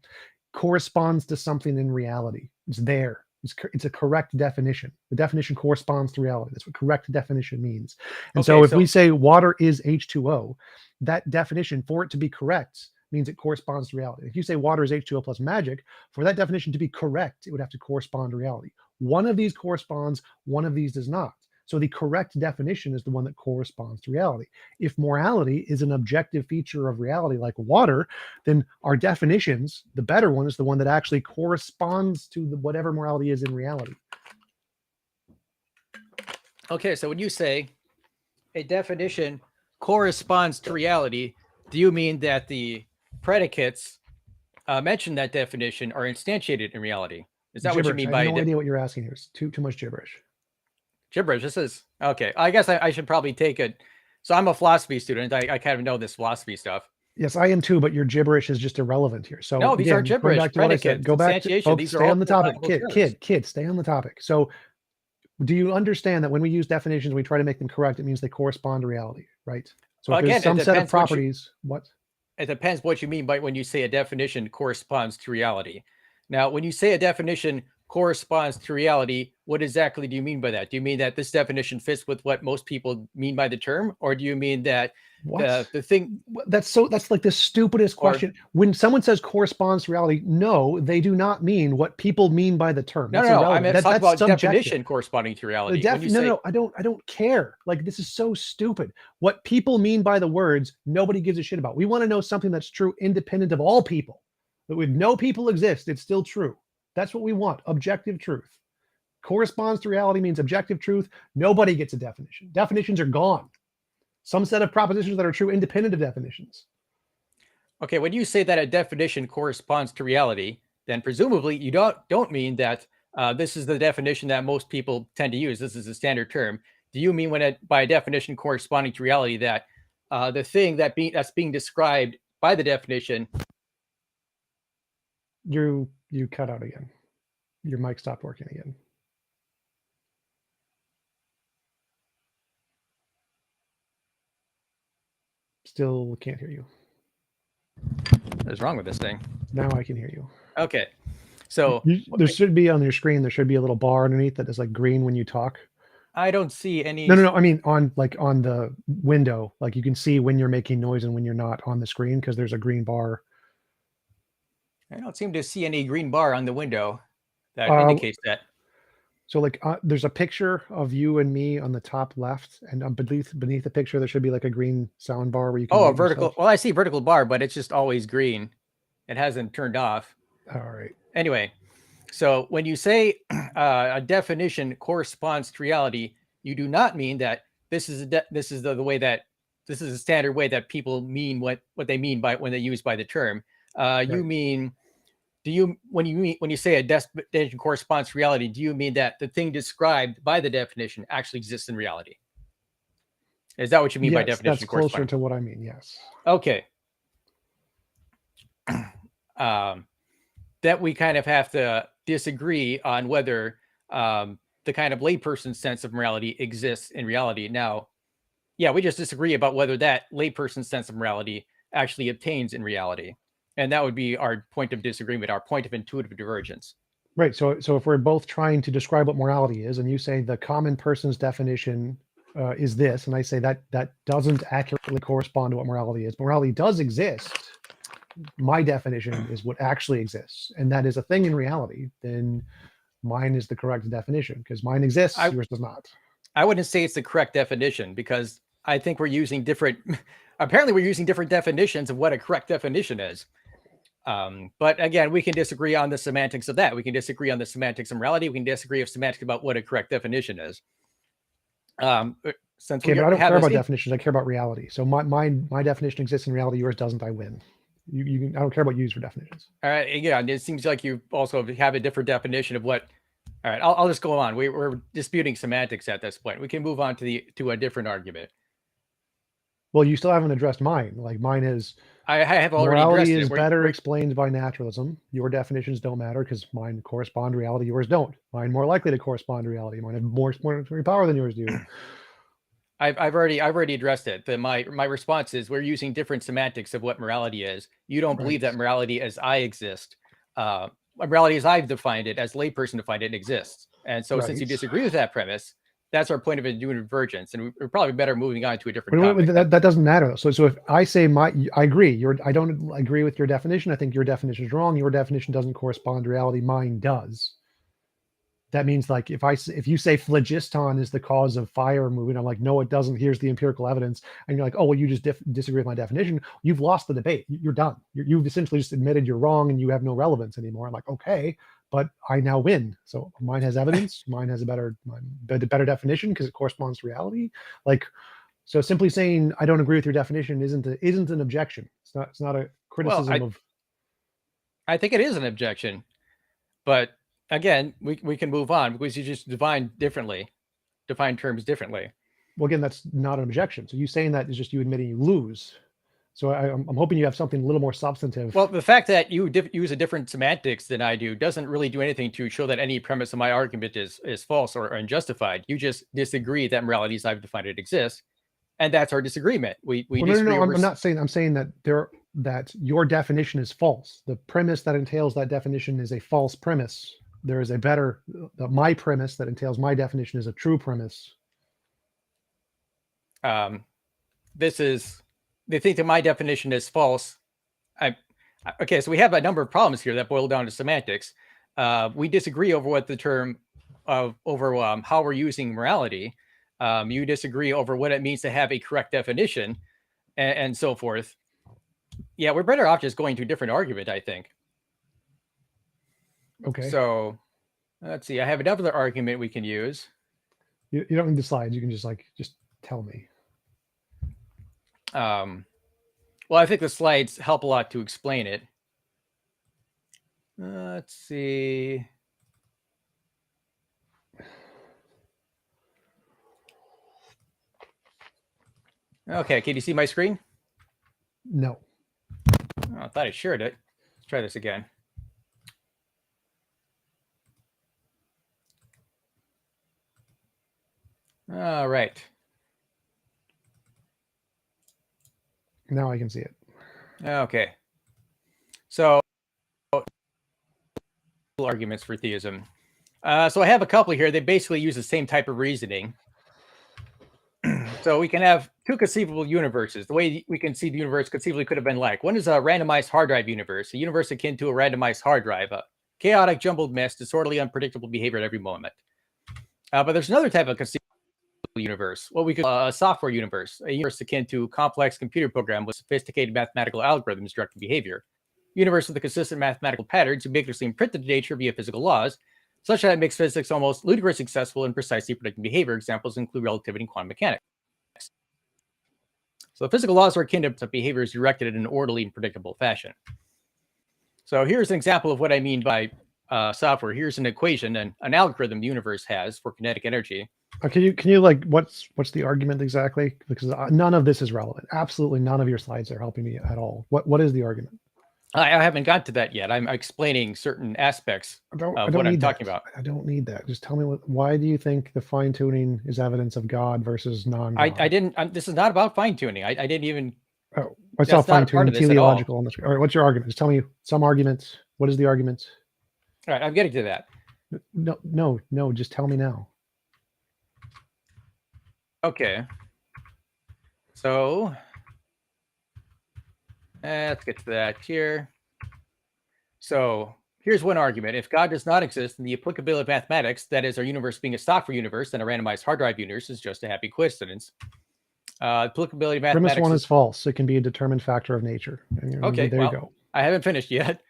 corresponds to something in reality. It's there. It's a correct definition. The definition corresponds to reality. That's what correct definition means. And so if we say water is H2O, that definition, for it to be correct, means it corresponds to reality. If you say water is H2O plus magic, for that definition to be correct, it would have to correspond to reality. One of these corresponds, one of these does not. So the correct definition is the one that corresponds to reality. If morality is an objective feature of reality like water, then our definitions, the better one is the one that actually corresponds to whatever morality is in reality.
Okay, so when you say a definition corresponds to reality, do you mean that the predicates mentioned that definition are instantiated in reality? Is that
gibberish.
what you mean by?
I have no idea what you're asking here. It's too much gibberish.
Gibberish. This is okay. I guess I should probably take it. So I'm a philosophy student. I kind of know this philosophy stuff.
Yes, I am too, but your gibberish is just irrelevant here. So
no, these are gibberish.
Back to what I said. Go back to folks,
these
stay on the topic. Kid, stay on the
topic.
topic. So do you understand that when we use definitions, we try to make them correct, it means they correspond to reality, right? So if there's some set of properties, what?
It depends what you mean by when you say a definition corresponds to reality. Now, when you say a definition corresponds to reality, what exactly do you mean by that? Do you mean that this definition fits with what most people mean by the term, or do you mean that the thing
that's like the stupidest question? When someone says corresponds to reality, no, they do not mean what people mean by the term.
No. I mean, talk about definition corresponding to reality.
No, I don't care. Like, this is so stupid. What people mean by the words, nobody gives a shit about. We want to know something that's true, independent of all people. That with no people exist, it's still true. That's what we want. Objective truth. Corresponds to reality means objective truth. Nobody gets a definition. Definitions are gone. Some set of propositions that are true independent of definitions.
Okay, when you say that a definition corresponds to reality, then presumably you don't mean that this is the definition that most people tend to use. This is a standard term. Do you mean by a definition corresponding to reality that the thing that's being described by the definition?
You cut out again. Your mic stopped working again. Still can't hear you.
What's wrong with this thing?
Now I can hear you.
Okay. So
there should be on your screen, there should be a little bar underneath that is like green when you talk.
I don't see any.
No. I mean, on the window, like you can see when you're making noise and when you're not on the screen, because there's a green bar.
I don't seem to see any green bar on the window that indicates that.
So like there's a picture of you and me on the top left, and beneath the picture there should be like a green sound bar where you can.
Oh, a vertical. Yourself. Well, I see vertical bar, but it's just always green. It hasn't turned off.
All right.
Anyway, so when you say a definition corresponds to reality, you do not mean that this is a standard way that people mean what they mean by when they use by the term. Right. You mean. When you say a definition corresponds to reality, do you mean that the thing described by the definition actually exists in reality? Is that what you mean by definition?
That's closer to what I mean. Yes.
Okay. That we kind of have to disagree on whether the kind of layperson sense of morality exists in reality. Now, yeah, we just disagree about whether that layperson sense of morality actually obtains in reality. And that would be our point of disagreement, our point of intuitive divergence.
Right. So if we're both trying to describe what morality is, and you say the common person's definition is this, and I say that doesn't accurately correspond to what morality is. Morality does exist. My definition is what actually exists, and that is a thing in reality. Then mine is the correct definition because mine exists, yours does not.
I wouldn't say it's the correct definition because I think we're using different. Apparently, we're using different definitions of what a correct definition is. But again, we can disagree on the semantics of that. We can disagree on the semantics of morality. We can disagree of semantics about what a correct definition is. Since
Okay,
we
but I don't
have
care
this
about definitions. I care about reality. So my definition exists in reality. Yours doesn't. I win. I don't care about user definitions.
all right, yeah, it seems like you also have a different definition of what. All right, I'll just go on. We're disputing semantics at this point. We can move on to a different argument.
Well, you still haven't addressed mine. Like mine is.
I have already
Morality
addressed
is
it.
better explained by naturalism. Your definitions don't matter because mine correspond to reality. Yours don't. Mine more likely to correspond to reality. Mine have more explanatory power than yours do.
I've already addressed it. My response is we're using different semantics of what morality is. You don't believe that morality as I exist, morality as I've defined it, as layperson defined it, exists. And so since you disagree with that premise, that's our point of divergence, and we're probably better moving on to a different topic.
That doesn't matter. So if I say I agree. I don't agree with your definition. I think your definition is wrong. Your definition doesn't correspond to reality. Mine does. That means like if you say phlogiston is the cause of fire moving, I'm like, no, it doesn't. Here's the empirical evidence. And you're like, oh, well, you just disagree with my definition. You've lost the debate. You're done. You've essentially just admitted you're wrong and you have no relevance anymore. I'm like, okay, but I now win. So mine has evidence. Mine has a better definition because it corresponds to reality. Like, so simply saying I don't agree with your definition isn't an objection. It's not a criticism of.
I think it is an objection, but again, we can move on because you just define terms differently.
Well, again, that's not an objection. So you saying that is just you admitting you lose. So I'm hoping you have something a little more substantive.
Well, the fact that you use a different semantics than I do doesn't really do anything to show that any premise of my argument is false or unjustified. You just disagree that morality as I've defined it exists, and that's our disagreement.
No. I'm not saying. I'm saying that that your definition is false. The premise that entails that definition is a false premise. There is a better, my premise that entails my definition is a true premise.
They think that my definition is false. Okay, so we have a number of problems here that boil down to semantics. We disagree over what the term over how we're using morality. You disagree over what it means to have a correct definition and so forth. Yeah, we're better off just going to a different argument, I think.
Okay.
So let's see. I have another argument we can use.
You don't need the slides. You can just tell me.
Well, I think the slides help a lot to explain it. Let's see. Okay, can you see my screen?
No.
Oh, I thought I shared it. Let's try this again. All right.
Now I can see it.
Okay. So, arguments for theism. So I have a couple here. They basically use the same type of reasoning. So we can have two conceivable universes. The way we can see the universe conceivably could have been like. One is a randomized hard drive universe, a universe akin to a randomized hard drive, a chaotic, jumbled mess, disorderly, unpredictable behavior at every moment. But there's another type of conceivable universe, what we call a software universe, a universe akin to a complex computer program with sophisticated mathematical algorithms directing behavior. Universe with the consistent mathematical patterns ubiquitously imprinted to nature via physical laws, such that it makes physics almost ludicrously successful in precisely predicting behavior. Examples include relativity and quantum mechanics. So the physical laws are akin to behaviors directed in an orderly and predictable fashion. So here's an example of what I mean by software. Here's an equation and an algorithm the universe has for kinetic energy.
Can you like what's the argument exactly? Because none of this is relevant. Absolutely none of your slides are helping me at all. What is the argument?
I haven't got to that yet. I'm explaining certain aspects of what I'm talking about.
I don't need that. Just tell me why do you think the fine tuning is evidence of God versus non-God?
I didn't. This is not about fine tuning. I didn't even.
Oh, what's not fine tuning? Teleological on the screen. All right, what's your argument? Just tell me some arguments. What is the argument?
All right, I'm getting to that.
No. Just tell me now.
Okay. So let's get to that here. So here's one argument. If God does not exist, then the applicability of mathematics, that is our universe being a software universe and a randomized hard drive universe, is just a happy coincidence. Applicability
Premise
mathematics
one is false. It can be a determined factor of nature.
okay.
There you go.
I haven't finished yet.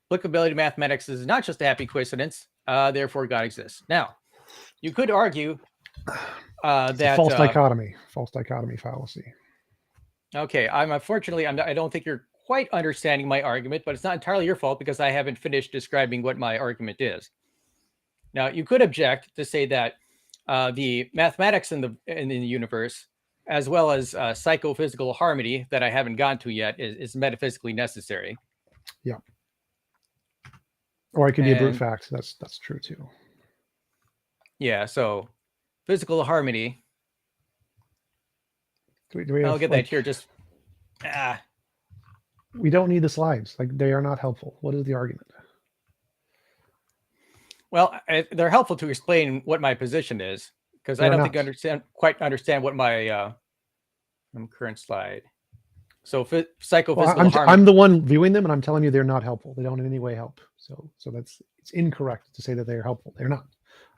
Applicability mathematics is not just a happy coincidence. Therefore, God exists. Now, you could argue
It's a false dichotomy fallacy.
Okay, I don't think you're quite understanding my argument, but it's not entirely your fault because I haven't finished describing what my argument is. Now, you could object to say that the mathematics in the universe, as well as psychophysical harmony that I haven't gotten to yet, is metaphysically necessary.
Yeah. Or it could be a brute fact. That's true too.
Yeah. So, physical harmony.
I'll
get that here. Just
we don't need the slides. Like, they are not helpful. What is the argument?
Well, they're helpful to explain what my position is, because I don't think I quite understand what my current slide. So psychophysical harmony.
I'm the one viewing them, and I'm telling you they're not helpful. They don't in any way help. So it's incorrect to say that they are helpful. They're not.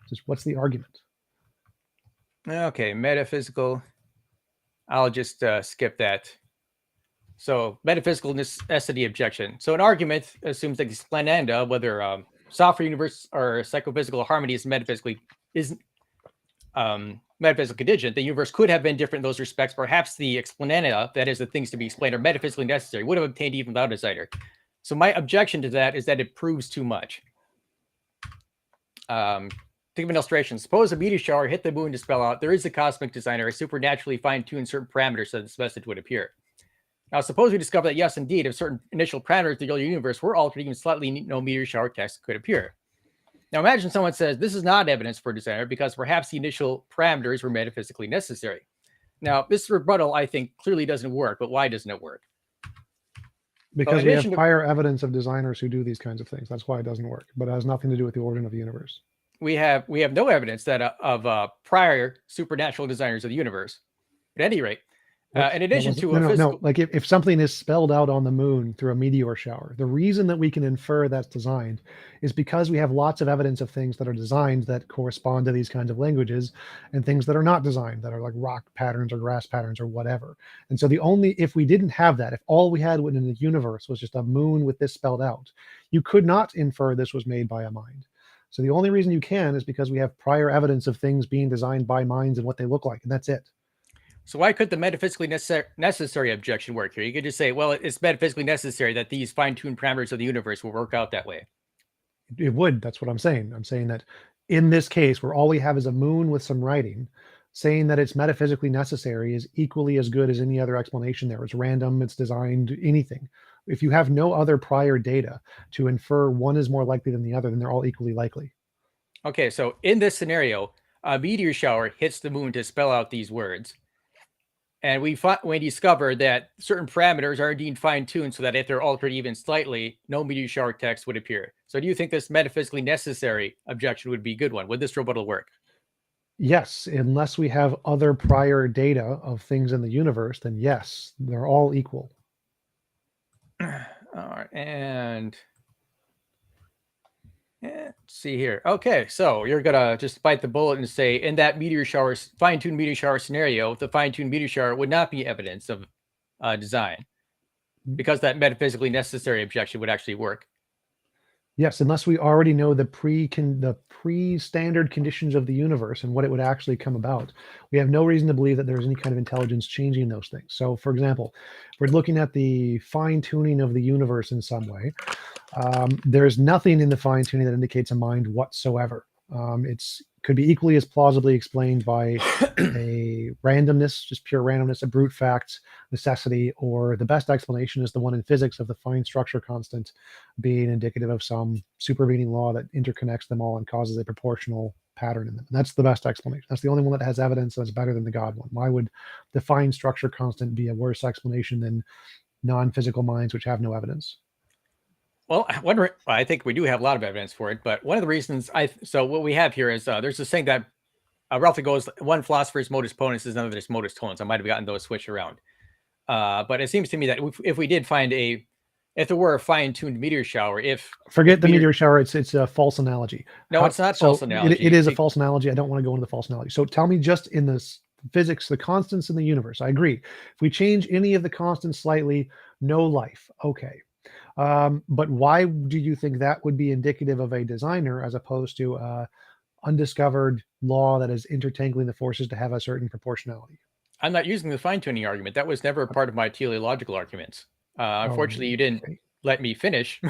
Just what's the argument?
Okay, metaphysical. I'll just skip that. So metaphysical necessity objection. So an argument assumes that the explananda, whether software universe or psychophysical harmony is metaphysically contingent, the universe could have been different in those respects. Perhaps the explananda, that is the things to be explained, are metaphysically necessary, would have obtained even without a designer. So my objection to that is that it proves too much. Think of an illustration. Suppose a meteor shower hit the moon to spell out there is a cosmic designer, a supernaturally fine-tuned certain parameters so this message would appear. Now, suppose we discover that, yes, indeed, if certain initial parameters of the early universe were altered, even slightly, no meteor shower text could appear. Now, imagine someone says, this is not evidence for designer because perhaps the initial parameters were metaphysically necessary. Now, this rebuttal, I think, clearly doesn't work, but why doesn't it work?
Because we have prior evidence of designers who do these kinds of things. That's why it doesn't work, but it has nothing to do with the origin of the universe.
We have no evidence that of prior supernatural designers of the universe. At any rate, in addition to
no, like if something is spelled out on the moon through a meteor shower, the reason that we can infer that's designed is because we have lots of evidence of things that are designed that correspond to these kinds of languages, and things that are not designed, that are like rock patterns or grass patterns or whatever. And so if we didn't have that, if all we had in the universe was just a moon with this spelled out, you could not infer this was made by a mind. So the only reason you can is because we have prior evidence of things being designed by minds and what they look like, and that's it.
So why could the metaphysically necessary objection work here? You could just say, well, it's metaphysically necessary that these fine-tuned parameters of the universe will work out that way.
It would. That's what I'm saying. I'm saying that in this case, where all we have is a moon with some writing, saying that it's metaphysically necessary is equally as good as any other explanation there. It's random, it's designed, anything. If you have no other prior data to infer one is more likely than the other, then they're all equally likely.
Okay, so in this scenario, a meteor shower hits the moon to spell out these words. And we discover that certain parameters are indeed fine-tuned so that if they're altered even slightly, no meteor shower text would appear. So do you think this metaphysically necessary objection would be a good one? Would this rebuttal work?
Yes, unless we have other prior data of things in the universe, then yes, they're all equal.
All right, and let's see here. Okay, so you're gonna just bite the bullet and say, in that fine-tuned meteor shower scenario, the fine-tuned meteor shower would not be evidence of design, because that metaphysically necessary objection would actually work.
Yes, unless we already know the pre-standard conditions of the universe and what it would actually come about. We have no reason to believe that there's any kind of intelligence changing those things. So, for example, if we're looking at the fine-tuning of the universe in some way, there's nothing in the fine-tuning that indicates a mind whatsoever. Could be equally as plausibly explained by a randomness, just pure randomness, a brute fact necessity, or the best explanation is the one in physics of the fine structure constant being indicative of some supervening law that interconnects them all and causes a proportional pattern in them. And that's the best explanation. That's the only one that has evidence that's better than the God one. Why would the fine structure constant be a worse explanation than non-physical minds which have no evidence?
Well, I think we do have a lot of evidence for it, but one of the reasons so what we have here is there's this thing that roughly goes, one philosopher's modus ponens is another's modus tollens. I might have gotten those switched around. But it seems to me that if we did find if there were a fine-tuned meteor shower,
forget the meteor shower, it's a false analogy.
No, it's not false analogy.
It is a false analogy. I don't want to go into the false analogy. So tell me just in this physics, the constants in the universe. I agree. If we change any of the constants slightly, no life. Okay. But why do you think that would be indicative of a designer as opposed to undiscovered law that is intertangling the forces to have a certain proportionality?
I'm not using the fine-tuning argument. That was never a part of my teleological arguments. Unfortunately, you didn't let me finish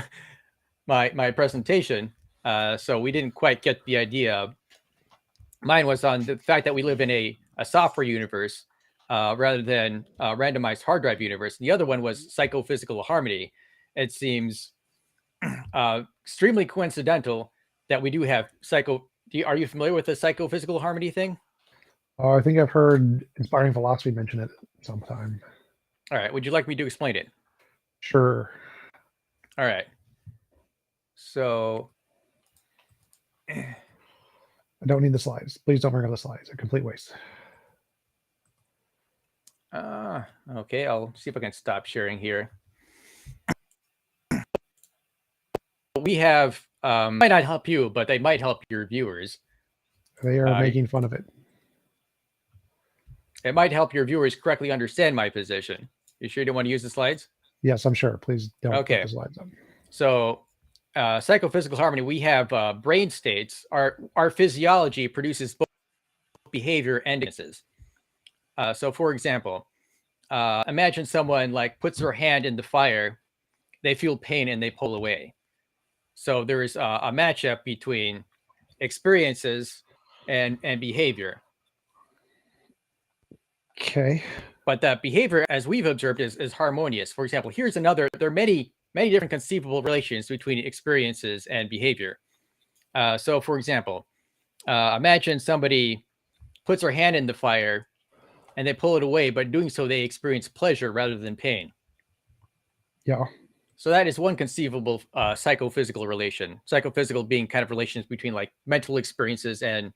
my presentation, so we didn't quite get the idea. Mine was on the fact that we live in a software universe rather than a randomized hard drive universe. And the other one was psychophysical harmony. It seems extremely coincidental that we do have are you familiar with the psychophysical harmony thing?
I think I've heard Inspiring Philosophy mention it sometime.
All right. Would you like me to explain it?
Sure.
All right. So
I don't need the slides. Please don't bring up the slides. A complete waste.
Okay. I'll see if I can stop sharing here. We have might not help you, but they might help your viewers.
They are making fun of it.
It might help your viewers correctly understand my position. You sure you don't want to use the slides?
Yes, I'm sure. Please don't put the slides up.
So psychophysical harmony, we have brain states. Our physiology produces both behavior and experiences. So for example, imagine someone like puts their hand in the fire, they feel pain and they pull away. So there is a matchup between experiences and behavior.
Okay.
But that behavior, as we've observed, is harmonious. For example, here's another, there are many different conceivable relations between experiences and behavior. So for example, imagine somebody puts their hand in the fire and they pull it away, but doing so, they experience pleasure rather than pain.
Yeah.
So that is one conceivable psychophysical relation. Psychophysical being kind of relations between like mental experiences and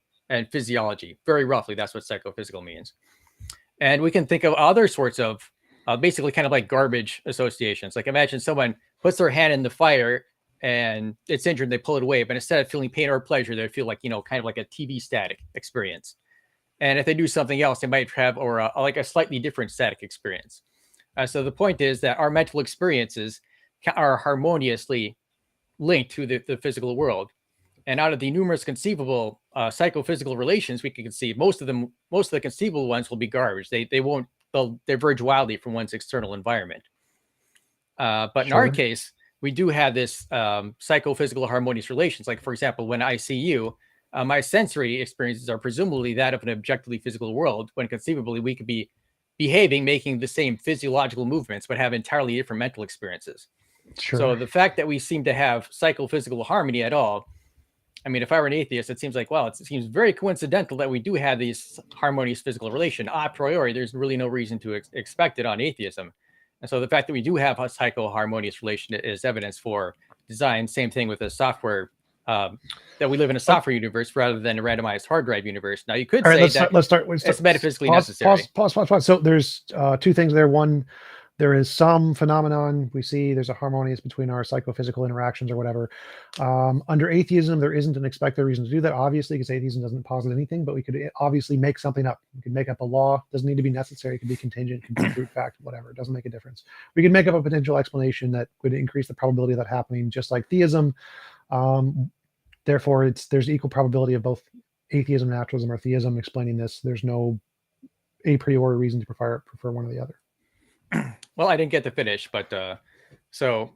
physiology. Very roughly, that's what psychophysical means. And we can think of other sorts of basically kind of like garbage associations. Like imagine someone puts their hand in the fire and it's injured, they pull it away, but instead of feeling pain or pleasure, they feel like, kind of like a TV static experience. And if they do something else, they might have like a slightly different static experience. So the point is that our mental experiences are harmoniously linked to the physical world. And out of the numerous conceivable psychophysical relations we can conceive, most of the conceivable ones will be garbage. They'll diverge wildly from one's external environment. But in our case, we do have this psychophysical harmonious relations. Like for example, when I see you, my sensory experiences are presumably that of an objectively physical world, when conceivably we could be behaving, making the same physiological movements, but have entirely different mental experiences.
Sure.
So the fact that we seem to have psychophysical harmony at all, I mean, if I were an atheist, it seems like, well, it seems very coincidental that we do have these harmonious physical relation. A priori, there's really no reason to expect it on atheism. And so the fact that we do have a psychoharmonious relation is evidence for design. Same thing with the software, that we live in a software universe rather than a randomized hard drive universe. Now, you could say
let's start.
It's metaphysically necessary.
Pause. So there's two things there. One, there is some phenomenon we see. There's a harmonious between our psychophysical interactions or whatever. Under atheism, there isn't an expected reason to do that, obviously, because atheism doesn't posit anything, but we could obviously make something up. We could make up a law. It doesn't need to be necessary. It could be contingent, it could be brute fact, whatever. It doesn't make a difference. We could make up a potential explanation that would increase the probability of that happening, just like theism. Therefore, there's equal probability of both atheism, naturalism, or theism explaining this. There's no a priori reason to prefer one or the other.
Well, I didn't get to finish, but so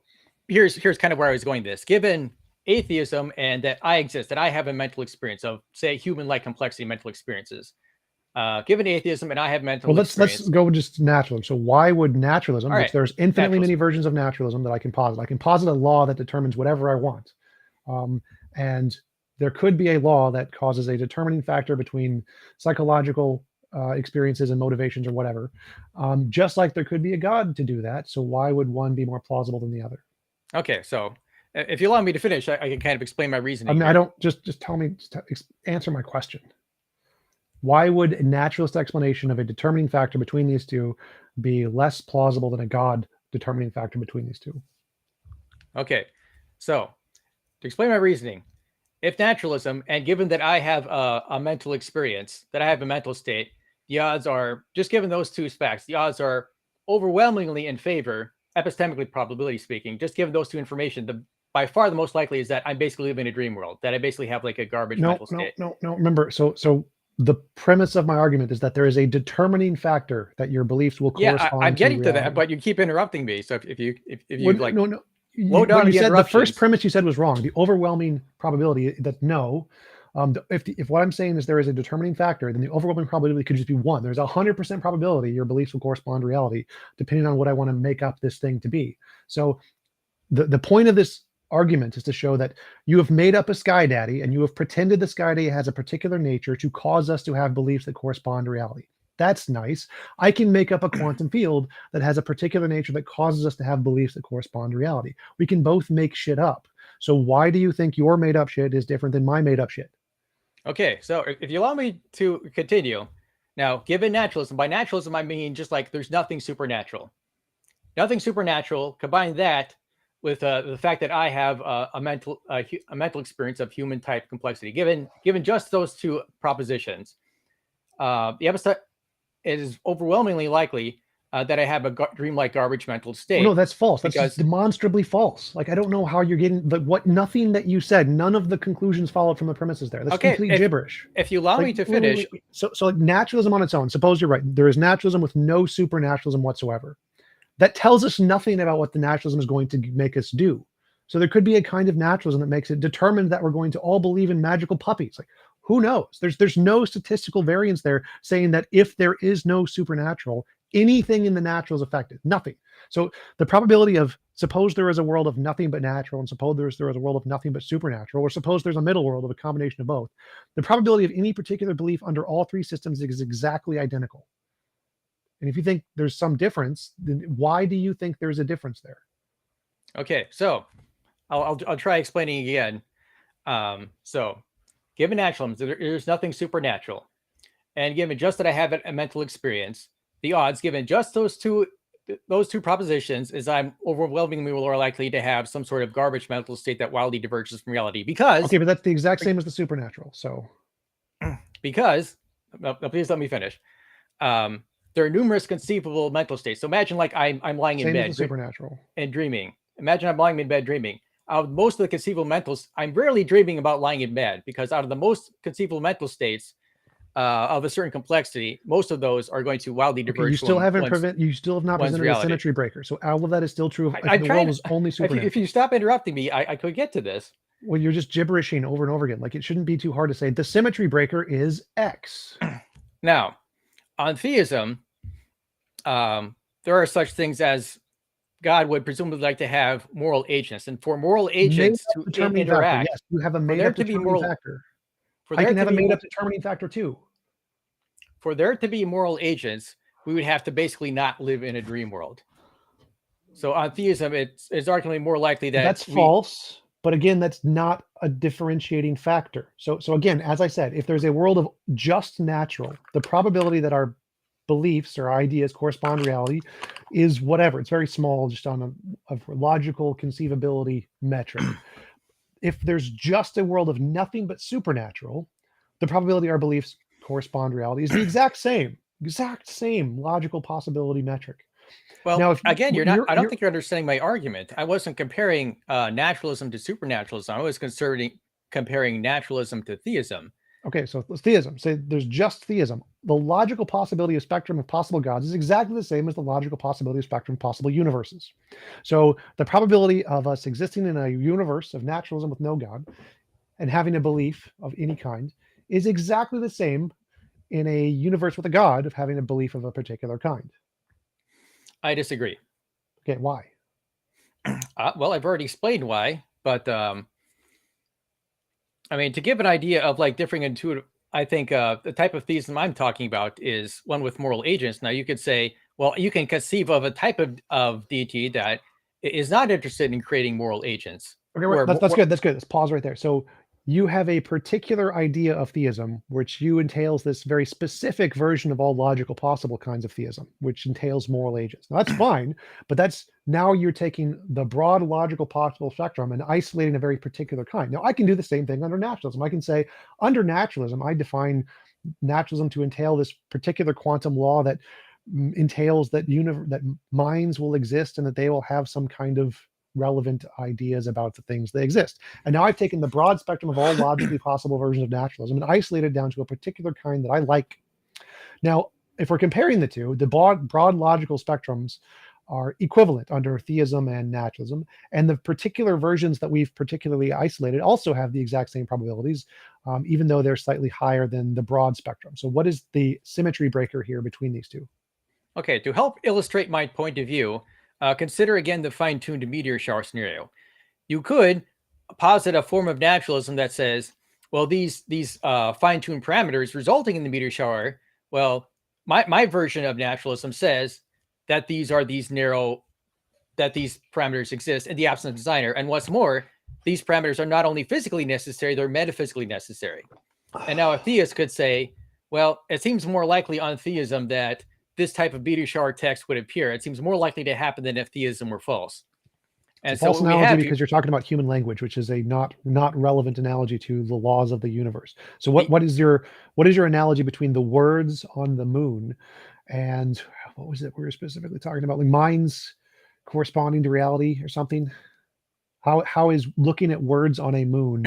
here's kind of where I was going. This, given atheism and that I exist, that I have a mental experience of, say, human-like complexity mental experiences. Given atheism and I have mental experience.
Let's go with just naturalism. So why would naturalism, which there's infinitely many versions of naturalism that I can posit a law that determines whatever I want. And there could be a law that causes a determining factor between psychological experiences and motivations or whatever, just like there could be a God to do that. So why would one be more plausible than the other?
Okay, so if you allow me to finish, I can kind of explain my reasoning.
I mean, I don't just tell me, answer my question. Why would a naturalist explanation of a determining factor between these two be less plausible than a God determining factor between these two?
Okay, so to explain my reasoning, if naturalism, and given that I have a mental experience, that I have a mental state, the odds are, just given those two facts, the odds are overwhelmingly in favor, epistemically, probability speaking, just given those two information, by far the most likely is that I'm basically living in a dream world, that I basically have like a garbage mental state.
No. Remember, so the premise of my argument is that there is a determining factor that your beliefs will correspond
I'm getting to
reality.
that, but you keep interrupting me. So if you
Well,
like
no,
slow down
you
the
said the first
interruptions.
premise you said was wrong. The overwhelming probability that no, if what I'm saying is there is a determining factor, then the overwhelming probability could just be one. There's 100% probability your beliefs will correspond to reality, depending on what I want to make up this thing to be. So the point of this argument is to show that you have made up a sky daddy and you have pretended the sky daddy has a particular nature to cause us to have beliefs that correspond to reality. That's nice. I can make up a quantum field that has a particular nature that causes us to have beliefs that correspond to reality. We can both make shit up. So why do you think your made up shit is different than my made up shit?
Okay, so if you allow me to continue, now, given naturalism, by naturalism I mean just like there's nothing supernatural. Nothing supernatural. Combine that with the fact that I have a mental experience of human type complexity. Given just those two propositions, the epistemic is overwhelmingly likely that I have a dreamlike garbage mental state.
Well, no, that's false. That's just demonstrably false. Like, I don't know how you're getting nothing that you said. None of the conclusions followed from the premises there. That's complete gibberish.
If you allow me to finish.
So like naturalism on its own, suppose you're right. There is naturalism with no supernaturalism whatsoever. That tells us nothing about what the naturalism is going to make us do. So there could be a kind of naturalism that makes it determined that we're going to all believe in magical puppies. Like, who knows? There's no statistical variance there saying that if there is no supernatural, anything in the natural is affected. Nothing. So the probability of, suppose there is a world of nothing but natural, and suppose there is a world of nothing but supernatural, or suppose there's a middle world of a combination of both. The probability of any particular belief under all three systems is exactly identical. And if you think there's some difference, then why do you think there's a difference there?
Okay, so I'll try explaining again. So given naturalism, there's nothing supernatural. And given just that I have a mental experience, the odds given just those two propositions is I'm overwhelmingly more likely to have some sort of garbage mental state that wildly diverges from reality. Because
okay, but that's the exact same as the supernatural. So
because please let me finish. There are numerous conceivable mental states. So imagine like I'm lying in bed
supernatural
and dreaming. Imagine I'm lying in bed dreaming. Out of most of the conceivable mentals, I'm rarely dreaming about lying in bed, because out of the most conceivable mental states of a certain complexity, most of those are going to wildly diverge.
You still have not presented a symmetry breaker. So all of that is still true.
If the world was only supernatural. If you stop interrupting me, I could get to this.
Well, you're just gibberishing over and over again. Like, it shouldn't be too hard to say the symmetry breaker is X.
Now, on theism, there are such things as God would presumably like to have moral agents, and for moral agents to interact,
yes, you have a made-up determining factor. I can have a made-up determining factor too.
For there to be moral agents, we would have to basically not live in a dream world. So on theism, it's arguably more likely that
that's false. But again, that's not a differentiating factor. So again, as I said, if there's a world of just natural, the probability that our beliefs or ideas correspond to reality is whatever. It's very small, just on a logical conceivability metric. If there's just a world of nothing but supernatural, the probability our beliefs correspond to reality is the exact same logical possibility metric.
Well, now, again, I don't think you're understanding my argument. I wasn't comparing naturalism to supernaturalism. I was comparing naturalism to theism.
Okay, so let's theism. Say there's just theism. The logical possibility of spectrum of possible gods is exactly the same as the logical possibility of spectrum of possible universes. So the probability of us existing in a universe of naturalism with no God and having a belief of any kind is exactly the same in a universe with a God of having a belief of a particular kind.
I disagree.
Okay, why?
Well, I've already explained why, but I mean, to give an idea of like differing intuitive, I think the type of theism I'm talking about is one with moral agents. Now, you could say, well, you can conceive of a type of deity that is not interested in creating moral agents.
Okay, that's good. That's good. Let's pause right there. So you have a particular idea of theism, which entails this very specific version of all logical possible kinds of theism, which entails moral agents. Now, that's fine, but now you're taking the broad logical possible spectrum and isolating a very particular kind. Now, I can do the same thing under naturalism. I can say, under naturalism, I define naturalism to entail this particular quantum law that entails that that minds will exist and that they will have some kind of relevant ideas about the things they exist. And now I've taken the broad spectrum of all logically possible versions of naturalism and isolated down to a particular kind that I like. Now, if we're comparing the two, the broad logical spectrums are equivalent under theism and naturalism, and the particular versions that we've particularly isolated also have the exact same probabilities, even though they're slightly higher than the broad spectrum. So what is the symmetry breaker here between these two?
Okay, to help illustrate my point of view, consider again the fine-tuned meteor shower scenario. You could posit a form of naturalism that says, well, these fine-tuned parameters resulting in the meteor shower, well, my version of naturalism says that these parameters exist in the absence of designer. And what's more, these parameters are not only physically necessary, they're metaphysically necessary. And now a theist could say, well, it seems more likely on theism that this type of meteor shower text would appear. It seems more likely to happen than if theism were false. And
it's a false analogy because you're talking about human language, which is a not relevant analogy to the laws of the universe. So what is your analogy between the words on the moon and what was it we were specifically talking about, like minds corresponding to reality or something? How is looking at words on a moon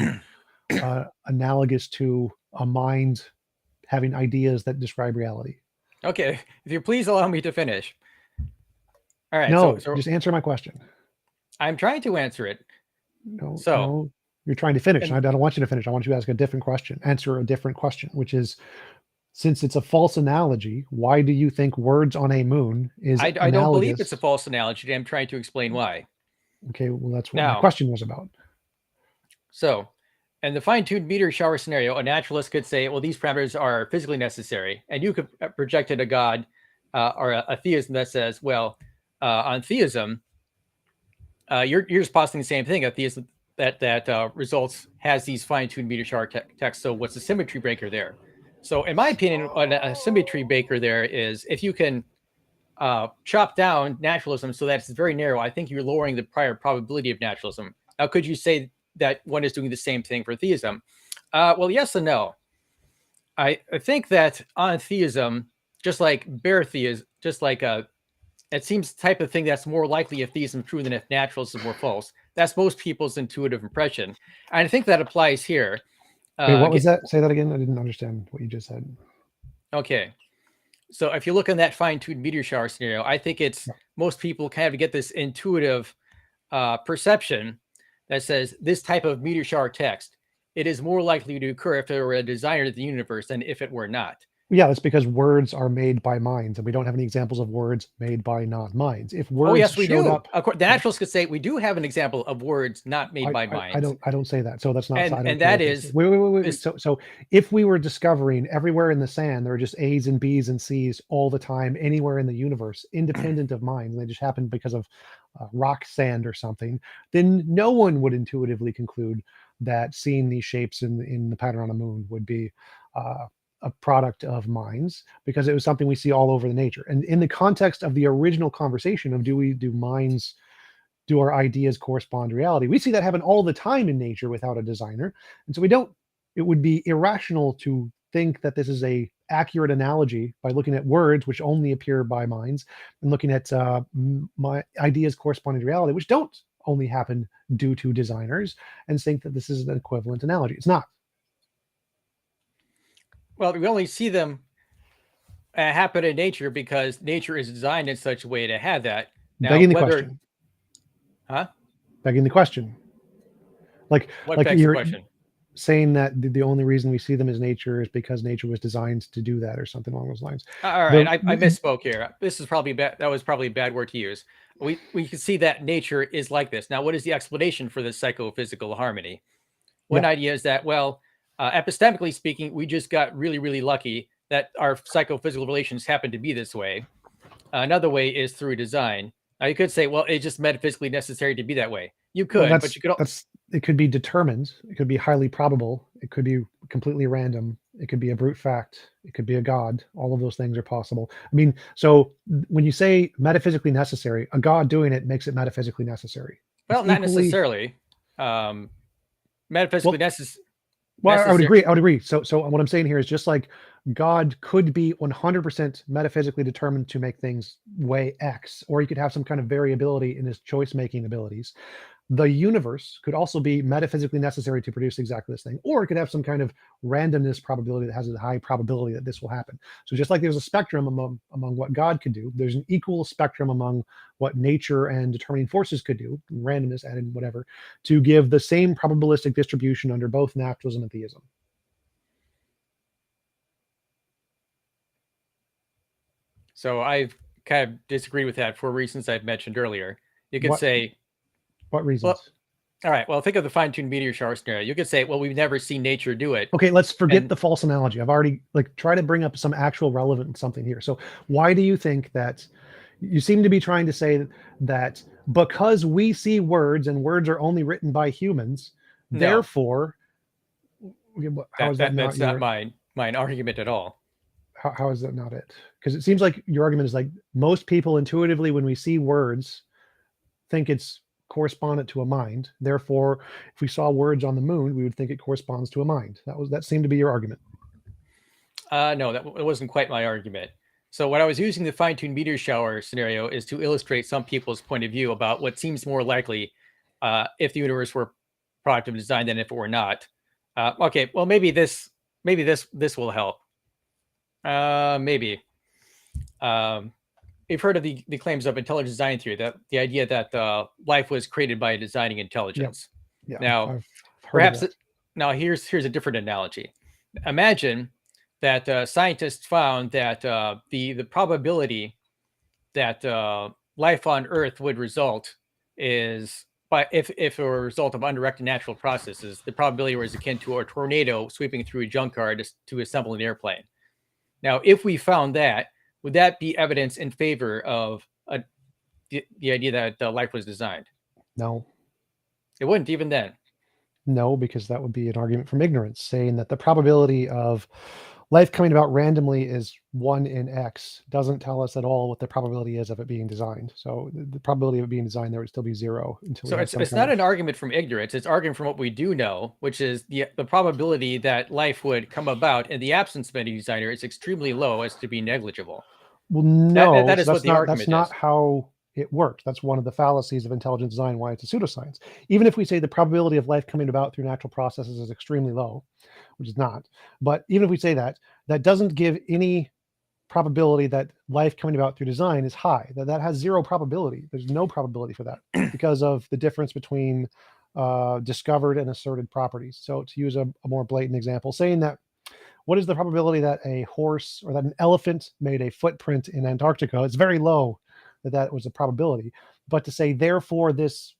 analogous to a mind having ideas that describe reality?
Okay, if you please allow me to finish. All right.
No, so just answer my question.
I'm trying to answer it.
No, you're trying to finish. I don't want you to finish. I want you to ask a different question, answer a different question, which is, since it's a false analogy, why do you think words on a moon is
I don't believe it's a false analogy. I'm trying to explain why.
Okay, well, that's what my question was about.
So, in the fine-tuned meteor shower scenario, a naturalist could say, well, these parameters are physically necessary. And you could project it a god or a theism that says, well, on theism, you're just positing the same thing. A theism that results has these fine-tuned meteor shower text. So what's the symmetry breaker there? So in my opinion, a symmetry breaker there is if you can chop down naturalism so that it's very narrow, I think you're lowering the prior probability of naturalism. Now, could you say that one is doing the same thing for theism? Well, yes and no. I think that on theism, just like bare theism, just like it seems the type of thing that's more likely if theism is true than if naturalism were false. That's most people's intuitive impression. And I think that applies here.
Wait, what was that? Say that again. I didn't understand what you just said.
Okay. So if you look in that fine-tuned meteor shower scenario, I think it's most people kind of get this intuitive perception that says this type of meteor shower text, it is more likely to occur if there were a designer to the universe than if it were not.
Yeah, that's because words are made by minds, and we don't have any examples of words made by non-minds. If words,
oh yes, we do.
Up,
of course, the naturalists could say we do have an example of words not made by minds.
I don't say that. So that's not.
And that is
wait. So if we were discovering everywhere in the sand there are just A's and B's and C's all the time, anywhere in the universe, independent of minds, and they just happen because of rock sand or something, then no one would intuitively conclude that seeing these shapes in the pattern on a moon would be a product of minds, because it was something we see all over the nature. And in the context of the original conversation of do our ideas correspond to reality, we see that happen all the time in nature without a designer. And so it would be irrational to think that this is a accurate analogy by looking at words which only appear by minds and looking at my ideas corresponding to reality, which don't only happen due to designers, and think that this is an equivalent analogy. It's not.
Well, we only see them happen in nature because nature is designed in such a way to have that.
Now, begging the question.
Huh?
Begging the question. Like
you're
saying that the only reason we see them as nature is because nature was designed to do that, or something along those lines.
All right, I misspoke here. This is probably that was probably a bad word to use. We can see that nature is like this. Now, what is the explanation for this psychophysical harmony? One idea is that, well, epistemically speaking, we just got really, really lucky that our psychophysical relations happen to be this way. Another way is through design. Now, you could say, well, it's just metaphysically necessary to be that way. You could, but you could.
It could be determined. It could be highly probable. It could be completely random. It could be a brute fact. It could be a god. All of those things are possible. I mean, so when you say metaphysically necessary, a god doing it makes it metaphysically necessary.
Well, not necessarily. Metaphysically necessary.
Well, I would
necessary.
agree. I would agree. So what I'm saying here is just like God could be 100% metaphysically determined to make things way X, or he could have some kind of variability in his choice-making abilities. The universe could also be metaphysically necessary to produce exactly this thing, or it could have some kind of randomness probability that has a high probability that this will happen. So just like there's a spectrum among what God could do, there's an equal spectrum among what nature and determining forces could do, randomness added whatever, to give the same probabilistic distribution under both naturalism and theism.
So I kind of disagree with that for reasons I've mentioned earlier. You could say,
what reasons?
Well, all right, well, think of the fine-tuned meteor shower scenario. You could say, well, we've never seen nature do it.
Okay, let's forget the false analogy. I've already try to bring up some actual relevant something here. So why do you think that you seem to be trying to say that because we see words and words are only written by humans, therefore, how is that not
not my argument at all.
How is that not it? Because it seems like your argument is like most people intuitively, when we see words, think it's correspondent to a mind. Therefore, if we saw words on the moon, we would think it corresponds to a mind. That seemed to be your argument.
No, that wasn't quite my argument. So when I was using the fine-tuned meteor shower scenario is to illustrate some people's point of view about what seems more likely if the universe were product of design than if it were not. Okay, well maybe this will help. Maybe. You've heard of the claims of intelligent design theory, that the idea that life was created by a designing intelligence.
Yeah.
Now,
I've
perhaps now here's a different analogy. Imagine that scientists found that the probability that life on Earth would result is, if it were a result of undirected natural processes, the probability was akin to a tornado sweeping through a junkyard to assemble an airplane. Now, if we found that, would that be evidence in favor of the idea that life was designed?
No.
It wouldn't even then.
No, because that would be an argument from ignorance, saying that the probability of life coming about randomly is 1 in X doesn't tell us at all what the probability is of it being designed. So the probability of it being designed there would still be 0 until.
So it's not an argument from ignorance. It's arguing from what we do know, which is the probability that life would come about in the absence of any designer is extremely low as to be negligible.
Well, no,
that is what the argument is.
That's not how it works. That's one of the fallacies of intelligent design, why it's a pseudoscience. Even if we say the probability of life coming about through natural processes is extremely low, which is not, but even if we say that, that doesn't give any probability that life coming about through design is high. That has 0 probability. There's no probability for that because of the difference between discovered and asserted properties. So to use a more blatant example, saying that what is the probability that a horse or that an elephant made a footprint in Antarctica? It's very low that was a probability. But to say, therefore, this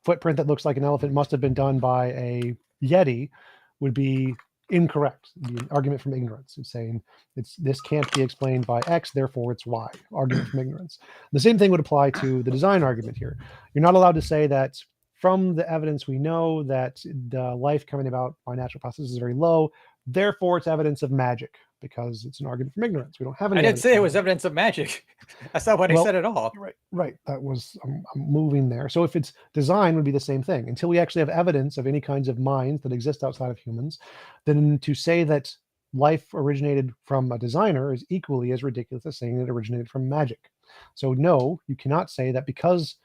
footprint that looks like an elephant must have been done by a Yeti would be incorrect. It'd be an argument from ignorance. It's saying this can't be explained by X, therefore it's Y. Argument from ignorance. The same thing would apply to the design argument here. You're not allowed to say that from the evidence we know that the life coming about by natural processes is very low. Therefore, it's evidence of magic, because it's an argument from ignorance. We don't have any.
I didn't say it was evidence of magic. That's not what I said at all.
Right. That was I'm moving there. So if it's design, would be the same thing. Until we actually have evidence of any kinds of minds that exist outside of humans, then to say that life originated from a designer is equally as ridiculous as saying it originated from magic. So no, you cannot say that because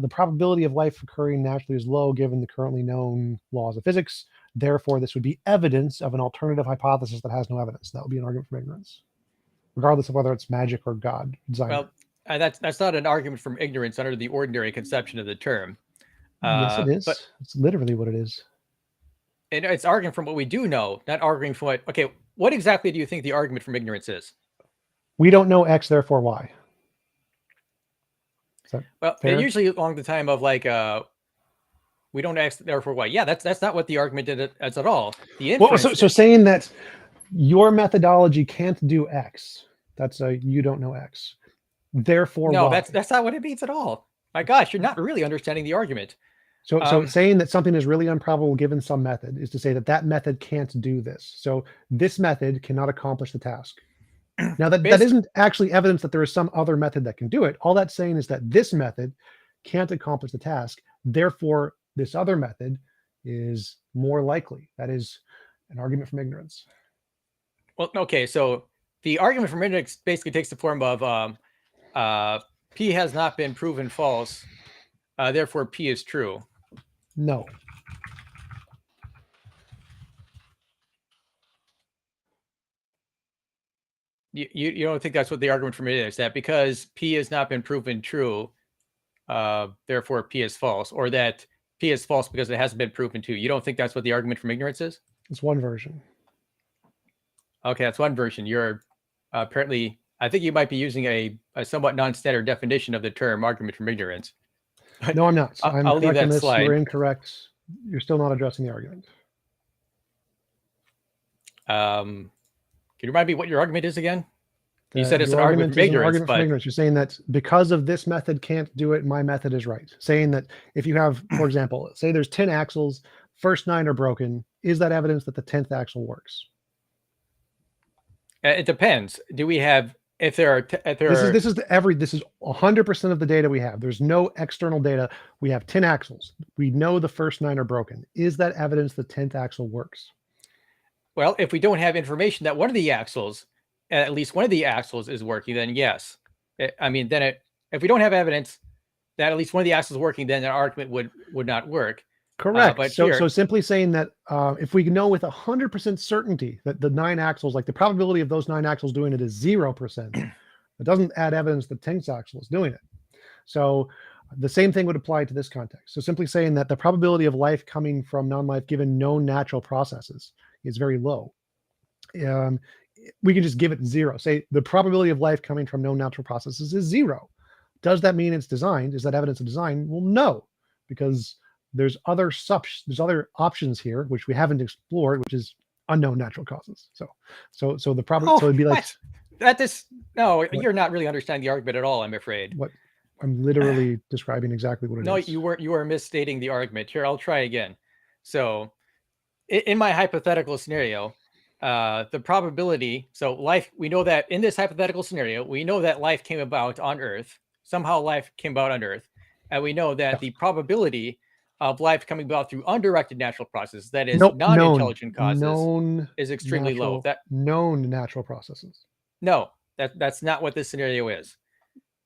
the probability of life occurring naturally is low given the currently known laws of physics. Therefore, this would be evidence of an alternative hypothesis that has no evidence. That would be an argument from ignorance, regardless of whether it's magic or God. Designer.
Well, that's not an argument from ignorance under the ordinary conception of the term.
Yes, it is.
But
it's literally what it is.
And it's arguing from what we do know, not arguing from what. Okay, what exactly do you think the argument from ignorance is?
We don't know X, therefore Y.
Well, and usually along the time of we don't X, therefore Y. Yeah, that's not what the argument did at all. The inference.
So saying that your methodology can't do X, that's a you don't know X. Therefore,
no,
Y.
that's not what it means at all. My gosh, you're not really understanding the argument.
So saying that something is really improbable given some method is to say that method can't do this. So this method cannot accomplish the task. Now that isn't actually evidence that there is some other method that can do it. All that's saying is that this method can't accomplish the task. Therefore, this other method is more likely. That is, An argument from ignorance.
Well, okay, so the argument from ignorance basically takes the form of P has not been proven false, therefore P is true.
No.
You don't think that's what the argument from it is, that because P has not been proven true, therefore P is false, or that P is false because it hasn't been proven true. You don't think that's what the argument from ignorance is?
It's one version.
Okay, that's one version. You're apparently, I think you might be using a somewhat non-standard definition of the term argument from ignorance.
No, I'm not. I'm
I'll leave
correct on
that
this.
slide.
You're incorrect. You're still not addressing the argument.
Can you remind me what your argument is again? You said it's
Your
an argument from ignorance,
from ignorance. You're saying that because of this method can't do it, my method is right. Saying that if you have, for example, say there's 10 axles, first 9 are broken, is that evidence that the 10th axle works?
It depends. Do we have, if there are,
This is 100% of the data we have. There's no external data. We have 10 axles. We know the first 9 are broken. Is that evidence the 10th axle works?
Well, if we don't have information that one of the axles, at least one of the axles is working, then yes. If we don't have evidence that at least one of the axles is working, then the argument would not work.
Correct. So simply saying that if we know with 100% certainty that the 9 axles, like the probability of those 9 axles doing it is 0%, it doesn't add evidence the 10th axle is doing it. So the same thing would apply to this context. So simply saying that the probability of life coming from non-life given known natural processes is very low. We can just give it 0. Say the probability of life coming from known natural processes is 0. Does that mean it's designed? Is that evidence of design? Well, no, because there's other options here which we haven't explored, which is unknown natural causes. So the problem. So it'd be like
no, you're not really understanding the argument at all, I'm afraid.
What I'm literally describing exactly what it is.
No, you are misstating the argument. Here, I'll try again. So in my hypothetical scenario, the probability, so life, we know that in this hypothetical scenario, we know that life came about on Earth. Somehow life came about on Earth. And we know that the probability of life coming about through undirected natural processes, that is non-intelligent causes, is extremely low.
Known natural processes.
No, that's not what this scenario is.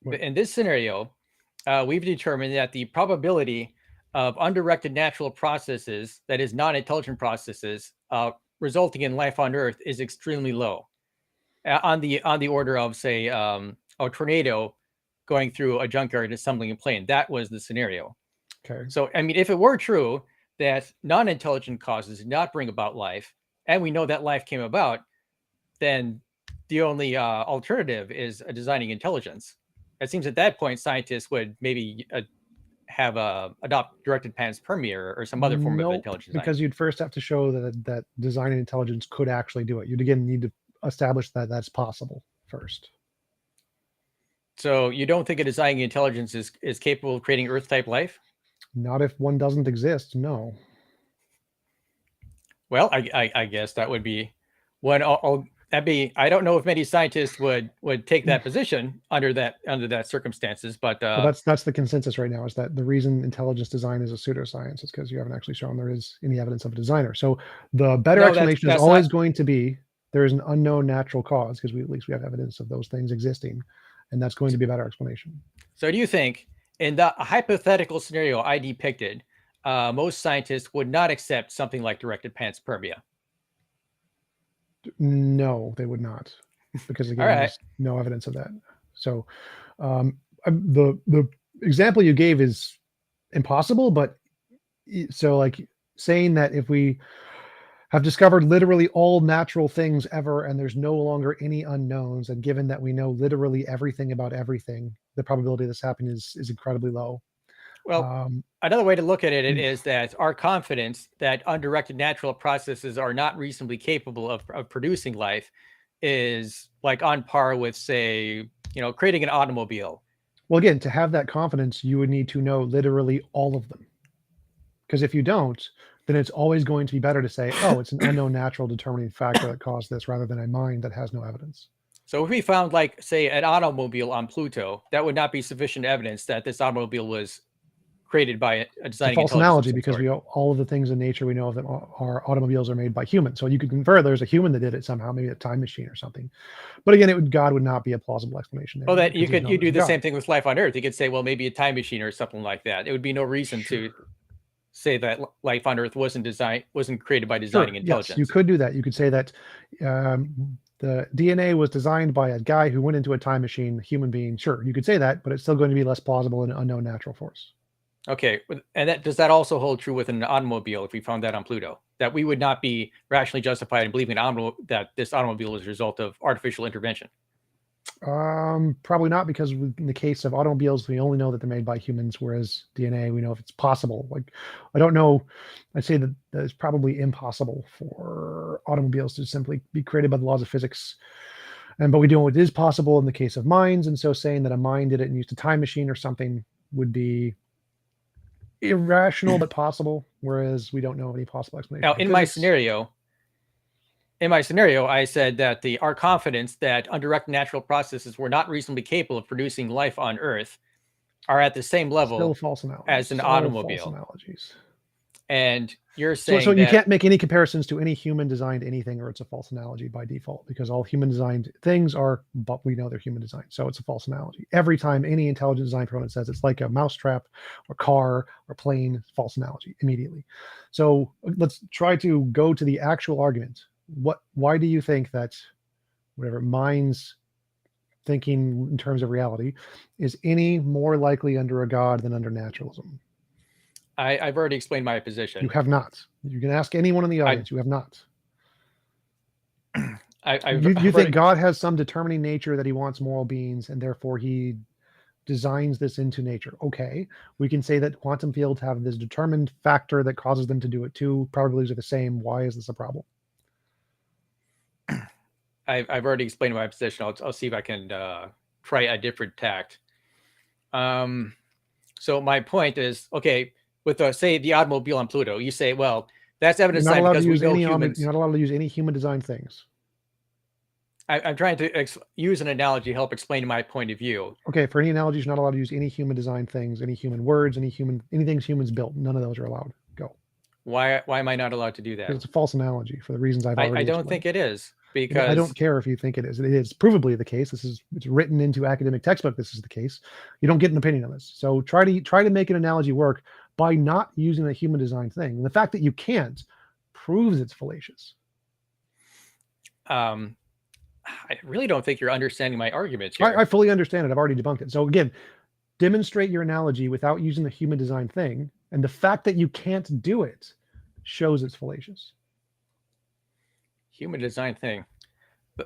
But in this scenario, we've determined that the probability of undirected natural processes, that is non-intelligent processes, resulting in life on Earth is extremely low, on the order of, say, a tornado going through a junkyard and assembling a plane. That was the scenario.
Okay.
So, I mean, if it were true that non-intelligent causes did not bring about life, and we know that life came about, then the only alternative is designing intelligence. It seems at that point, scientists would maybe adopt directed panspermia or some other form of intelligence design.
Because you'd first have to show that design and intelligence could actually do it. You'd again need to establish that that's possible first.
So you don't think a designing intelligence is capable of creating Earth-type life?
Not if one doesn't exist, no.
Well, I guess that would be one. I don't know if many scientists would take that position under that circumstances, but
well, that's the consensus right now, is that the reason intelligence design is a pseudoscience is because you haven't actually shown there is any evidence of a designer. So the better explanation is always going to be there is an unknown natural cause, because at least we have evidence of those things existing, and that's going to be a better explanation. So
do you think in the hypothetical scenario I depicted, most scientists would not accept something like directed panspermia?
No, they would not, because again, there's no evidence of that. So the example you gave is impossible, but so like saying that if we have discovered literally all natural things ever and there's no longer any unknowns, and given that we know literally everything about everything, the probability of this happening is incredibly low.
Well, another way to look at it is that our confidence that undirected natural processes are not reasonably capable of producing life is like on par with, say, creating an automobile.
Well, again, to have that confidence, you would need to know literally all of them. Because if you don't, then it's always going to be better to say, oh, it's an unknown natural determining factor that caused this, rather than a mind that has no evidence.
So if we found, like, say, an automobile on Pluto, that would not be sufficient evidence that this automobile was created by a
It's a
designing
false
intelligence.
analogy because all of the things in nature we know of that are automobiles are made by humans. So you could infer there's a human that did it somehow, maybe a time machine or something. But again, God would not be a plausible explanation there.
Well, that you do the same thing with life on Earth. You could say, well, maybe a time machine or something like that. It would be no reason to say that life on Earth wasn't created by designing intelligence.
Yes, you could do that. You could say that the DNA was designed by a guy who went into a time machine, a human being. Sure, you could say that, but it's still going to be less plausible in an unknown natural force.
Okay, and does that also hold true with an automobile if we found that on Pluto? That we would not be rationally justified in believing that this automobile is a result of artificial intervention?
Probably not, because in the case of automobiles, we only know that they're made by humans, whereas DNA, we know if it's possible. Like, I don't know. I'd say that it's probably impossible for automobiles to simply be created by the laws of physics. But we know it is possible in the case of minds, and so saying that a mind did it and used a time machine or something would be irrational but possible, whereas we don't know any possible explanation.
Now, in my scenario, I said that our confidence that undirected natural processes were not reasonably capable of producing life on Earth are at the same level as an automobile.
False analogies.
And you're saying
so you can't make any comparisons to any human designed anything, or it's a false analogy by default, because all human designed things are, but we know they're human designed. So it's a false analogy. Every time any intelligent design proponent says it's like a mousetrap or car or plane, false analogy immediately. So let's try to go to the actual argument. Why do you think that minds thinking in terms of reality is any more likely under a god than under naturalism?
I've already explained my position.
You have not. You can ask anyone in the audience. You have not. You think God has some determining nature that he wants moral beings, and therefore he designs this into nature. Okay, we can say that quantum fields have this determined factor that causes them to do it too. Probabilities are the same. Why is this a problem?
I've already explained my position. I'll see if I can try a different tact. So my point is, okay, with say the automobile on Pluto, you say, well, that's evidence because we know humans.
You're not allowed to use any human designed things.
I'm trying to use an analogy to help explain my point of view.
Okay, for any analogies, you're not allowed to use any human designed things, any human words, anything humans built. None of those are allowed. Go.
Why am I not allowed to do that?
Because it's a false analogy for the reasons I've already
I don't
explained.
think it is. Because
I don't care if you think it is. It is provably the case. It's written into academic textbook. This is the case. You don't get an opinion on this. So try to make an analogy work by not using a human designed thing. And the fact that you can't proves it's fallacious.
I really don't think you're understanding my arguments here.
I fully understand it. I've already debunked it. So again, demonstrate your analogy without using the human designed thing. And the fact that you can't do it shows it's fallacious.
Human design thing.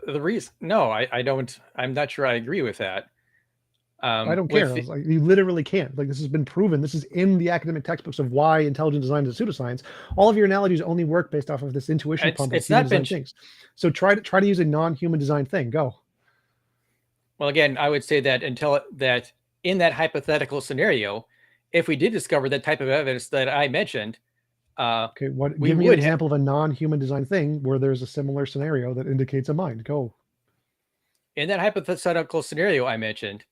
The reason, no, I don't. I'm not sure I agree with that.
I don't care. You literally can't. Like, this has been proven. This is in the academic textbooks of why intelligent design is a pseudoscience. All of your analogies only work based off of this intuition pump.
It's not been
things. So try to use a non-human design thing. Go.
Well, again, I would say that that in that hypothetical scenario, if we did discover that type of evidence that I mentioned.
Okay, give me an example of a non-human design thing where there's a similar scenario that indicates a mind. Go.
In that hypothetical scenario I mentioned,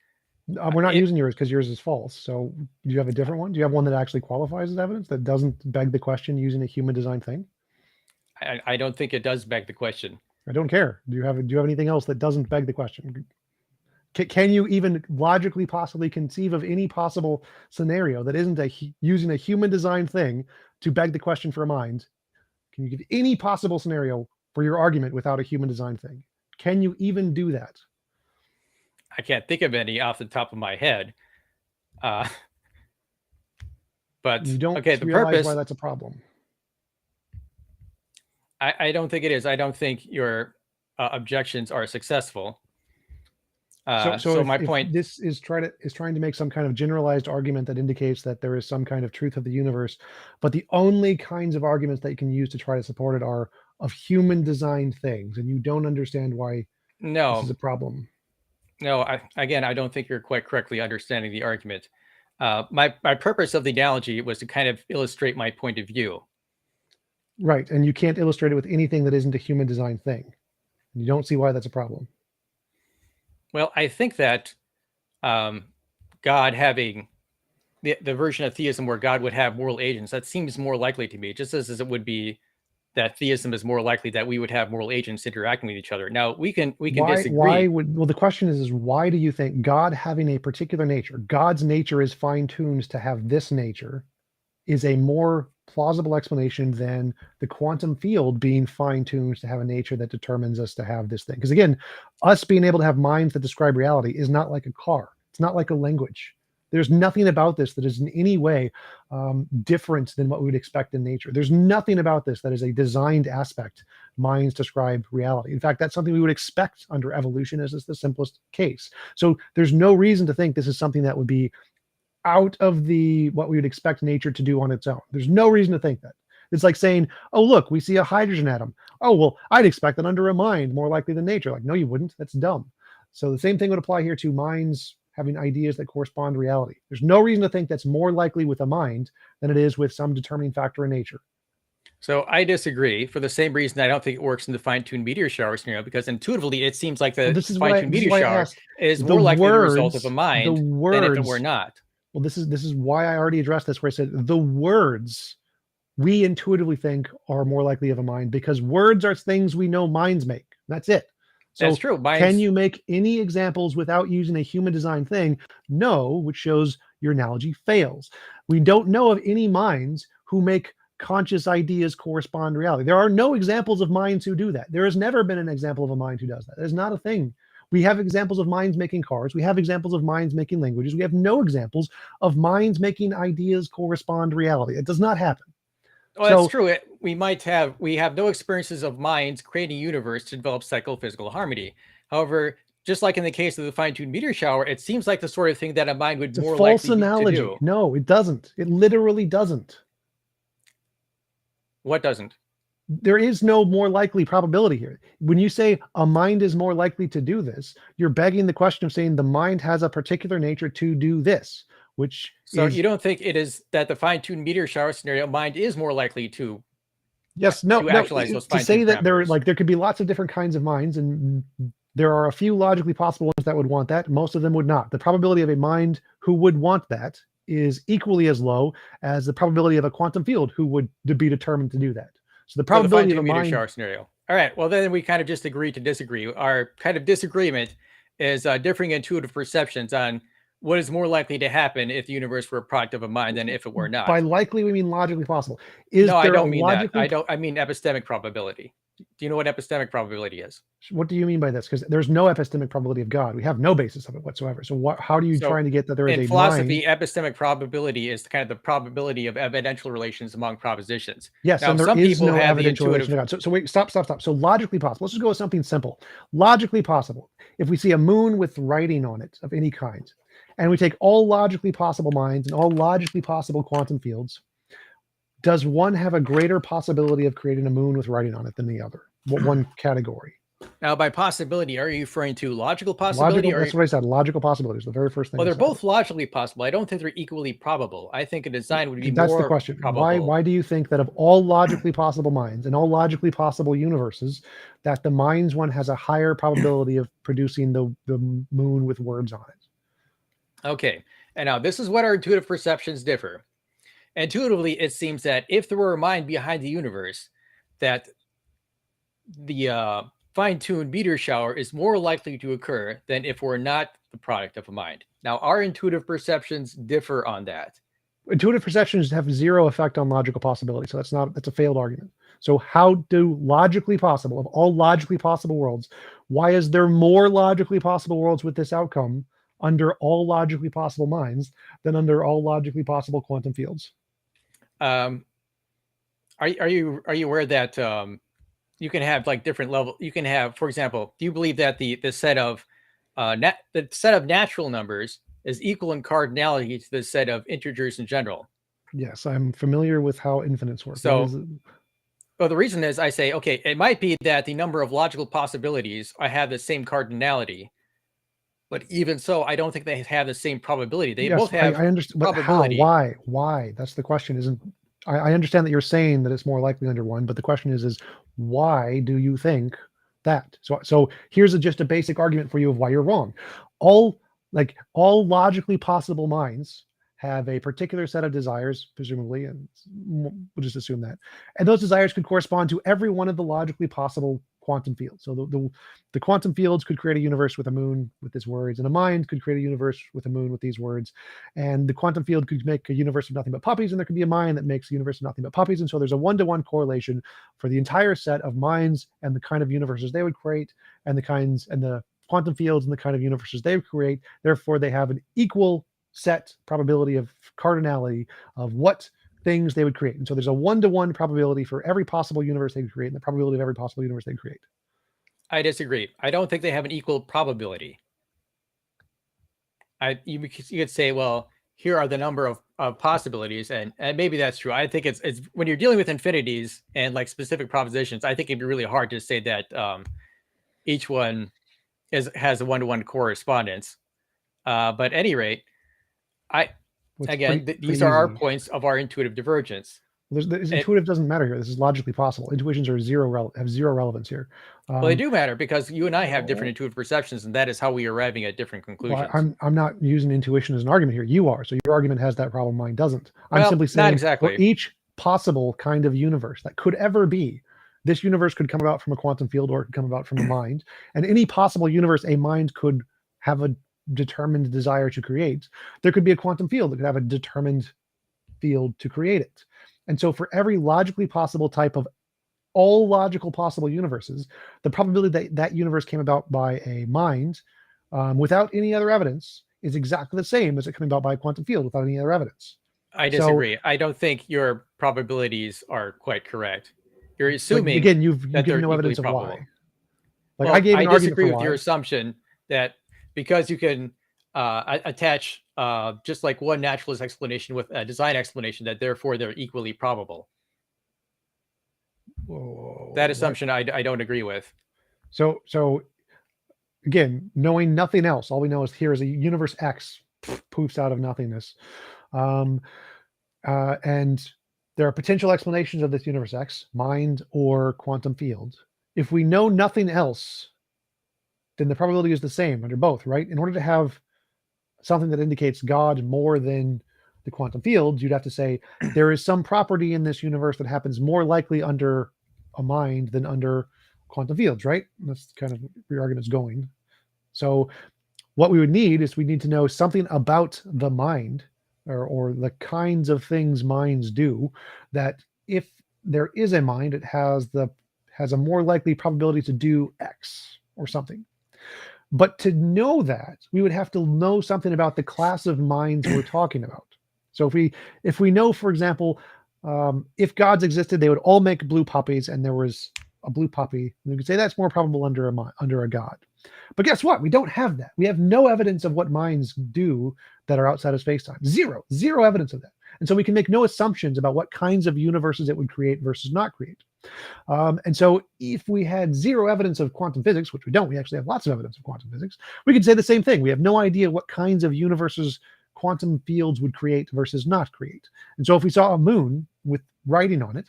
we're not using yours because yours is false. So do you have a different one? Do you have one that actually qualifies as evidence that doesn't beg the question using a human design thing?
I don't think it does beg the question.
I don't care. Do you have anything else that doesn't beg the question? Can you even logically possibly conceive of any possible scenario that isn't using a human design thing to beg the question for a mind? Can you give any possible scenario for your argument without a human design thing? Can you even do that?
I can't think of any off the top of my head. But
you don't
okay, the
realize
purpose
why that's a problem.
I don't think it is. I don't think your objections are successful. So my point,
this is trying to make some kind of generalized argument that indicates that there is some kind of truth of the universe, but the only kinds of arguments that you can use to try to support it are of human designed things, and you don't understand why this is a problem.
No, I don't think you're quite correctly understanding the argument. My purpose of the analogy was to kind of illustrate my point of view.
Right, and you can't illustrate it with anything that isn't a human design thing. You don't see why that's a problem.
Well, I think that God having the version of theism where God would have moral agents. That seems more likely to me, just as it would be that theism is more likely that we would have moral agents interacting with each other. Now we can disagree.
Well, the question is why do you think God having a particular nature, God's nature is fine-tuned to have this nature, is a more plausible explanation than the quantum field being fine-tuned to have a nature that determines us to have this thing? Because again, us being able to have minds that describe reality is not like a car. It's not like a language. There's nothing about this that is in any way different than what we would expect in nature. There's nothing about this that is a designed aspect. Minds describe reality. In fact, that's something we would expect under evolution, as is the simplest case. So there's no reason to think this is something that would be out of the what we would expect nature to do on its own. There's no reason to think that. It's like saying, oh, look, we see a hydrogen atom. Oh, well, I'd expect that under a mind more likely than nature. Like, no, you wouldn't. That's dumb. So the same thing would apply here to minds having ideas that correspond to reality. There's no reason to think that's more likely with a mind than it is with some determining factor in nature.
So I disagree for the same reason I don't think it works in the fine-tuned meteor shower scenario, because intuitively it seems like the fine-tuned meteor shower is more likely the result of a mind than if it were not.
Well, this is why I already addressed this, where I said the words we intuitively think are more likely of a mind, because words are things we know minds make. That's it. So
that's true.
Can you make any examples without using a human design thing? No, which shows your analogy fails. We don't know of any minds who make conscious ideas correspond to reality. There are no examples of minds who do that. There has never been an example of a mind who does that. There's not a thing. We have examples of minds making cars. We have examples of minds making languages. We have no examples of minds making ideas correspond to reality. It does not happen.
Well, that's true. We have no experiences of minds creating a universe to develop psychophysical harmony. However, just like in the case of the fine-tuned meteor shower, it seems like the sort of thing that a mind would more likely to do.
No, it doesn't. It literally doesn't.
What doesn't?
There is no more likely probability here. When you say a mind is more likely to do this, you're begging the question of saying the mind has a particular nature to do this, which
so you don't think it is that the fine-tuned meteor shower scenario mind is more likely to
actualize those to say that there could be lots of different kinds of minds, and there are a few logically possible ones that would want that. Most of them would not. The probability of a mind who would want that is equally as low as the probability of a quantum field who would be determined to do that. So the probability of a mind
shower scenario. All right. Well, then we kind of just agree to disagree. Our kind of disagreement is differing intuitive perceptions on what is more likely to happen if the universe were a product of a mind than if it were not.
By likely, we mean logically possible.
No, I don't mean that. I mean epistemic probability. Do you know what epistemic probability is?
What do you mean by this? Because there's no epistemic probability of God. We have no basis of it whatsoever. So how do you trying to get that there is a mind?
In philosophy, epistemic probability is kind of the probability of evidential relations among propositions.
Yes, now, and there is no evidential relation to God. So wait, stop. So logically possible. Let's just go with something simple. Logically possible. If we see a moon with writing on it of any kind, and we take all logically possible minds and all logically possible quantum fields, does one have a greater possibility of creating a moon with writing on it than the other? One category.
Now, by possibility, are you referring to logical possibility?
That's what I said. Logical possibilities. The very first thing.
Well, they're both logically possible. I don't think they're equally probable. I think a design would be
more. That's the question.
Probable.
Why do you think that of all logically possible minds and all logically possible universes, that the minds one has a higher probability of producing the moon with words on it?
Okay. And now this is what our intuitive perceptions differ. Intuitively, it seems that if there were a mind behind the universe, that the fine-tuned meteor shower is more likely to occur than if we're not the product of a mind. Now, our intuitive perceptions differ on that.
Intuitive perceptions have zero effect on logical possibility, so that's a failed argument. So how do logically possible, of all logically possible worlds, why is there more logically possible worlds with this outcome under all logically possible minds than under all logically possible quantum fields?
Are you aware that you can have like different level? You can have, for example, do you believe that the set of natural numbers is equal in cardinality to the set of integers in general?
Yes, I'm familiar with how infinites work.
So, well, the reason is I say, okay, it might be that the number of logical possibilities have the same cardinality. But even so, I don't think they have the same probability. They both have
I understand,
probability.
But how? Why? That's the question. I understand that you're saying that it's more likely under one, but the question is why do you think that? So here's just a basic argument for you of why you're wrong. All logically possible minds have a particular set of desires, presumably, and we'll just assume that. And those desires could correspond to every one of the logically possible quantum fields. So the quantum fields could create a universe with a moon with these words, and a mind could create a universe with a moon with these words. And the quantum field could make a universe of nothing but puppies, and there could be a mind that makes a universe of nothing but puppies. And so there's a one-to-one correlation for the entire set of minds and the kind of universes they would create, and the kinds and the quantum fields and the kind of universes they would create. Therefore, they have an equal set probability of cardinality of what things they would create. And so there's a one-to-one probability for every possible universe they would create, and the probability of every possible universe they create.
I disagree. I don't think they have an equal probability. You could say, well, here are the number of possibilities, and maybe that's true. I think it's when you're dealing with infinities and like specific propositions, I think it'd be really hard to say that each one has a one-to-one correspondence. But at any rate, these are our points of our intuitive divergence.
Intuitive doesn't matter here. This is logically possible. Intuitions are have zero relevance here.
Well, they do matter because you and I have different intuitive perceptions, and that is how we are arriving at different conclusions.
Well, I'm not using intuition as an argument here. You are. So your argument has that problem. Mine doesn't. I'm simply saying
not exactly.
For each possible kind of universe that could ever be, this universe could come about from a quantum field, or it could come about from a mind. And any possible universe a mind could have a determined desire to create, there could be a quantum field that could have a determined field to create it. And so for every logically possible type of all logical possible universes, the probability that that universe came about by a mind without any other evidence is exactly the same as it coming about by a quantum field without any other evidence.
I disagree. I don't think your probabilities are quite correct. You're assuming
again, you've given no evidence of
probable.
Why. Like, well, I
disagree with your assumption that because you can attach just like one naturalist explanation with a design explanation, that therefore they're equally probable.
Whoa,
that assumption I don't agree with.
So again, knowing nothing else, all we know is here is a universe X poofs out of nothingness. And there are potential explanations of this universe X, mind or quantum field. If we know nothing else, then the probability is the same under both, right? In order to have something that indicates God more than the quantum fields, you'd have to say there is some property in this universe that happens more likely under a mind than under quantum fields, right? That's kind of where your argument's going. So what we would need is we need to know something about the mind, or the kinds of things minds do, that if there is a mind, it has a more likely probability to do X or something. But to know that, we would have to know something about the class of minds we're talking about. So if we know, for example, if gods existed, they would all make blue puppies, and there was a blue puppy, we could say that's more probable under a god. But guess what? We don't have that. We have no evidence of what minds do that are outside of space-time. Zero evidence of that. And so we can make no assumptions about what kinds of universes it would create versus not create. And so if we had zero evidence of quantum physics, which we don't, we actually have lots of evidence of quantum physics, we could say the same thing. We have no idea what kinds of universes quantum fields would create versus not create. And so if we saw a moon with writing on it,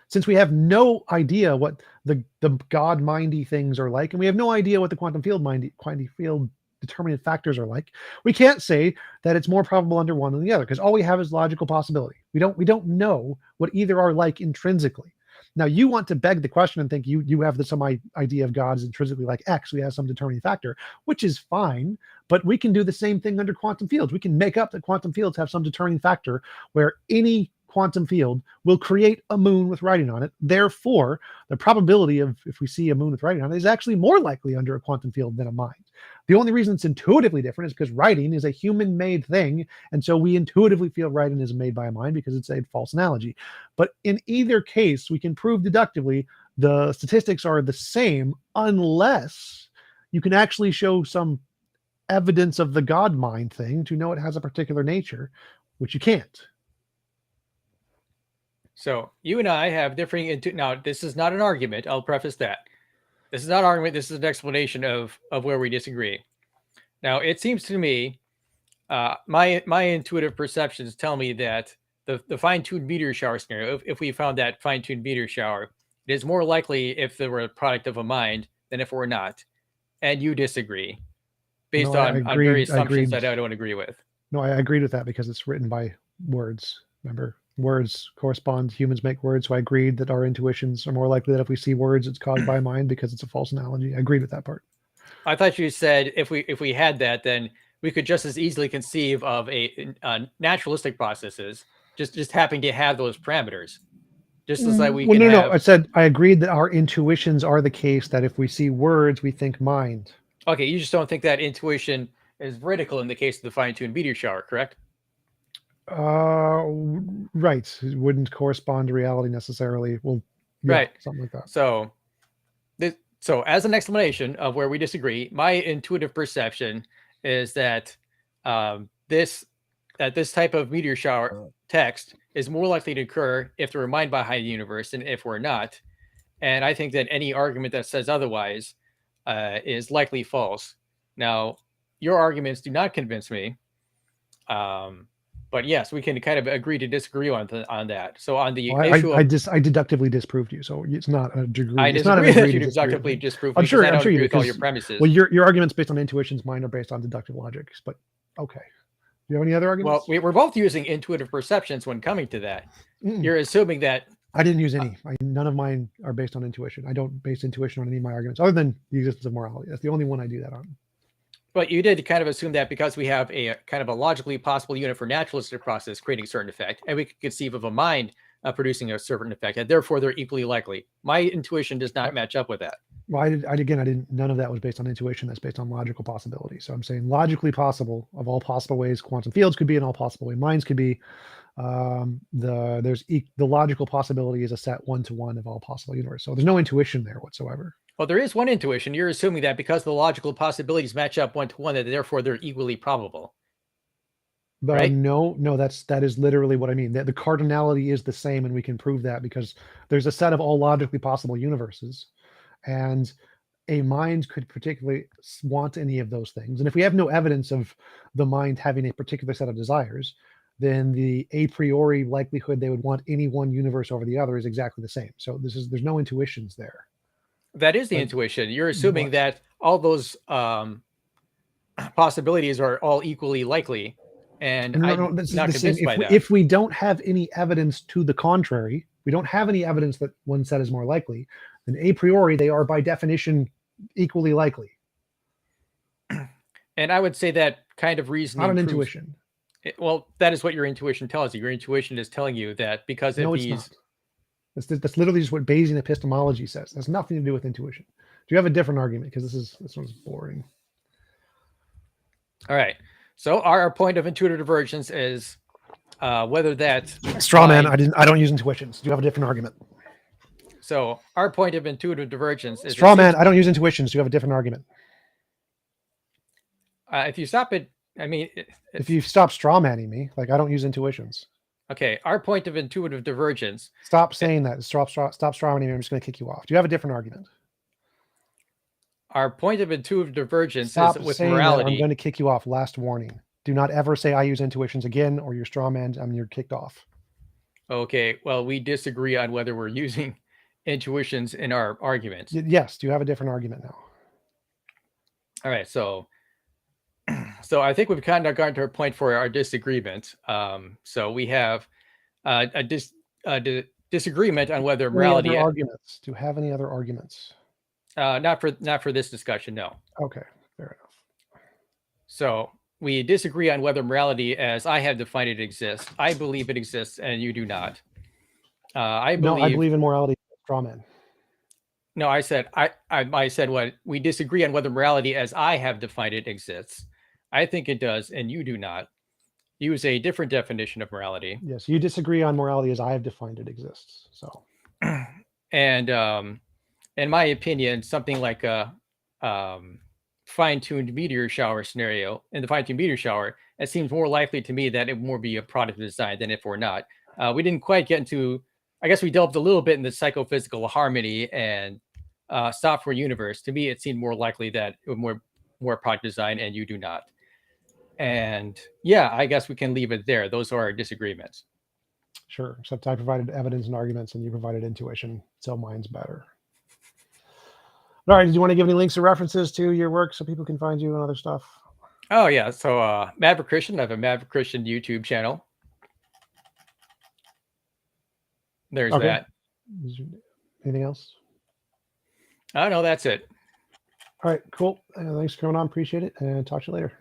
since we have no idea what the God mindy things are like, and we have no idea what the quantum field determinant factors are like, we can't say that it's more probable under one than the other, because all we have is logical possibility. We don't know what either are like intrinsically. Now you want to beg the question and think you have some idea of God is intrinsically like X. We have some determining factor, which is fine, but we can do the same thing under quantum fields. We can make up that quantum fields have some determining factor where any quantum field will create a moon with writing on it. Therefore, the probability of if we see a moon with writing on it is actually more likely under a quantum field than a mind. The only reason it's intuitively different is because writing is a human-made thing, and so we intuitively feel writing is made by a mind because it's a false analogy. But in either case, we can prove deductively the statistics are the same unless you can actually show some evidence of the God mind thing to know it has a particular nature, which you can't.
So you and I have differing now. This is not an argument. I'll preface that. This is not an argument. This is an explanation of where we disagree. Now, it seems to me, my intuitive perceptions tell me that the fine-tuned meteor shower scenario, if we found that fine-tuned meteor shower, it is more likely if they were a product of a mind than if it were not. And you disagree based on various assumptions that I don't agree with.
No, I agreed with that because it's written by words. Remember, words correspond. Humans make words. So I agreed that our intuitions are more likely that if we see words, it's caused by a mind because it's a false analogy. I agreed with that part.
I thought you said if we had that, then we could just as easily conceive of a naturalistic processes just having to have those parameters, just as like we
Well,
can
no.
have.
I said I agreed that our intuitions are the case that if we see words, we think mind.
Okay, you just don't think that intuition is vertical in the case of the fine-tuned meteor shower, correct?
Right. It wouldn't correspond to reality necessarily. Well, yeah,
Right.
something like that.
So so as an explanation of where we disagree, my intuitive perception is that this type of meteor shower text is more likely to occur if there are mind behind the universe than if we're not. And I think that any argument that says otherwise is likely false. Now, your arguments do not convince me. But yes, we can kind of agree to disagree on that. So on the issue of
I deductively disproved you, so it's not a degree.
I
It's not an
disagree that
agree
you
to disagree.
deductively disprove
I'm
me
sure.
because I
I'm
don't
sure you
agree
do,
with all your
because
premises.
well, your arguments based on intuitions, mine are based on deductive logics. But okay, do you have any other arguments?
Well, we're both using intuitive perceptions when coming to that. You're assuming that
I didn't use any. None of mine are based on intuition. I don't base intuition on any of my arguments, other than the existence of morality. That's the only one I do that on.
but you did kind of assume that because we have a kind of a logically possible unit for naturalistic process creating a certain effect, and we could conceive of a mind producing a certain effect, and therefore they're equally likely. My intuition does not match up with that.
Well, I didn't. None of that was based on intuition. That's based on logical possibility. So I'm saying logically possible of all possible ways quantum fields could be in all possible ways. Minds could be. The logical possibility is a set 1-to-1 of all possible universe. So there's no intuition there whatsoever.
Well, there is one intuition. You're assuming that because the logical possibilities match up 1-to-1, that therefore they're equally probable.
But
right?
No, that is literally what I mean. The cardinality is the same, and we can prove that because there's a set of all logically possible universes, and a mind could particularly want any of those things. And if we have no evidence of the mind having a particular set of desires, then the a priori likelihood they would want any one universe over the other is exactly the same. So there's no intuitions there.
That is the
Like,
intuition. You're assuming
what?
that all those possibilities are all equally likely, and I'm
This is
not
the same.
convinced by that.
If we don't have any evidence to the contrary, we don't have any evidence that one set is more likely, then a priori they are by definition equally likely.
And I would say that kind of reasoning
Not an
proves,
intuition.
well, that is what your intuition tells you. Your intuition is telling you that because of
No, it's
these.
not. That's literally just what Bayesian epistemology says. It has nothing to do with intuition. Do you have a different argument? Because this one's boring.
All right. So our point of intuitive divergence is whether that
straw man. I don't use intuitions. Do you have a different argument?
So our point of intuitive divergence is
straw man. I don't use intuitions. Do you have a different argument?
If you stop it, I mean,
if you stop straw manning me, like I don't use intuitions.
Okay, our point of intuitive divergence.
Stop saying that. Stop straw manning me. I'm just going to kick you off. Do you have a different argument?
Our point of intuitive divergence
Stop
is with
saying
morality.
That. I'm going to kick you off. Last warning. Do not ever say I use intuitions again, or you're straw man. I mean, you're kicked off.
Okay, well, we disagree on whether we're using intuitions in our arguments.
Yes. Do you have a different argument now?
All right, so I think we've kind of gotten to a point for our disagreement. So we have a disagreement on whether morality.
Any other arguments? Do you have any other arguments?
Not for this discussion, no.
Okay, fair enough.
So we disagree on whether morality, as I have defined it, exists. I believe it exists, and you do not. I believe
in morality. Straw man.
No, I said I said what we disagree on whether morality, as I have defined it, exists. I think it does, and you do not. Use a different definition of morality.
Yes, you disagree on morality as I have defined it exists. So,
and in my opinion, something like a fine-tuned meteor shower scenario, in the fine-tuned meteor shower, it seems more likely to me that it would more be a product of design than if we're not. We didn't quite get into. I guess we delved a little bit in the psychophysical harmony and software universe. To me, it seemed more likely that it would more product design, and you do not. And yeah, I guess we can leave it there. Those are our disagreements.
Sure. Except I provided evidence and arguments, and you provided intuition. So mine's better. All right. Did you want to give any links or references to your work so people can find you and other stuff?
Oh yeah, so Maverick Christian. I have a Maverick Christian YouTube channel. There's
Okay.
that.
Is there anything else?
I don't know. That's it.
All right, cool. Thanks for coming on. Appreciate it, and talk to you later.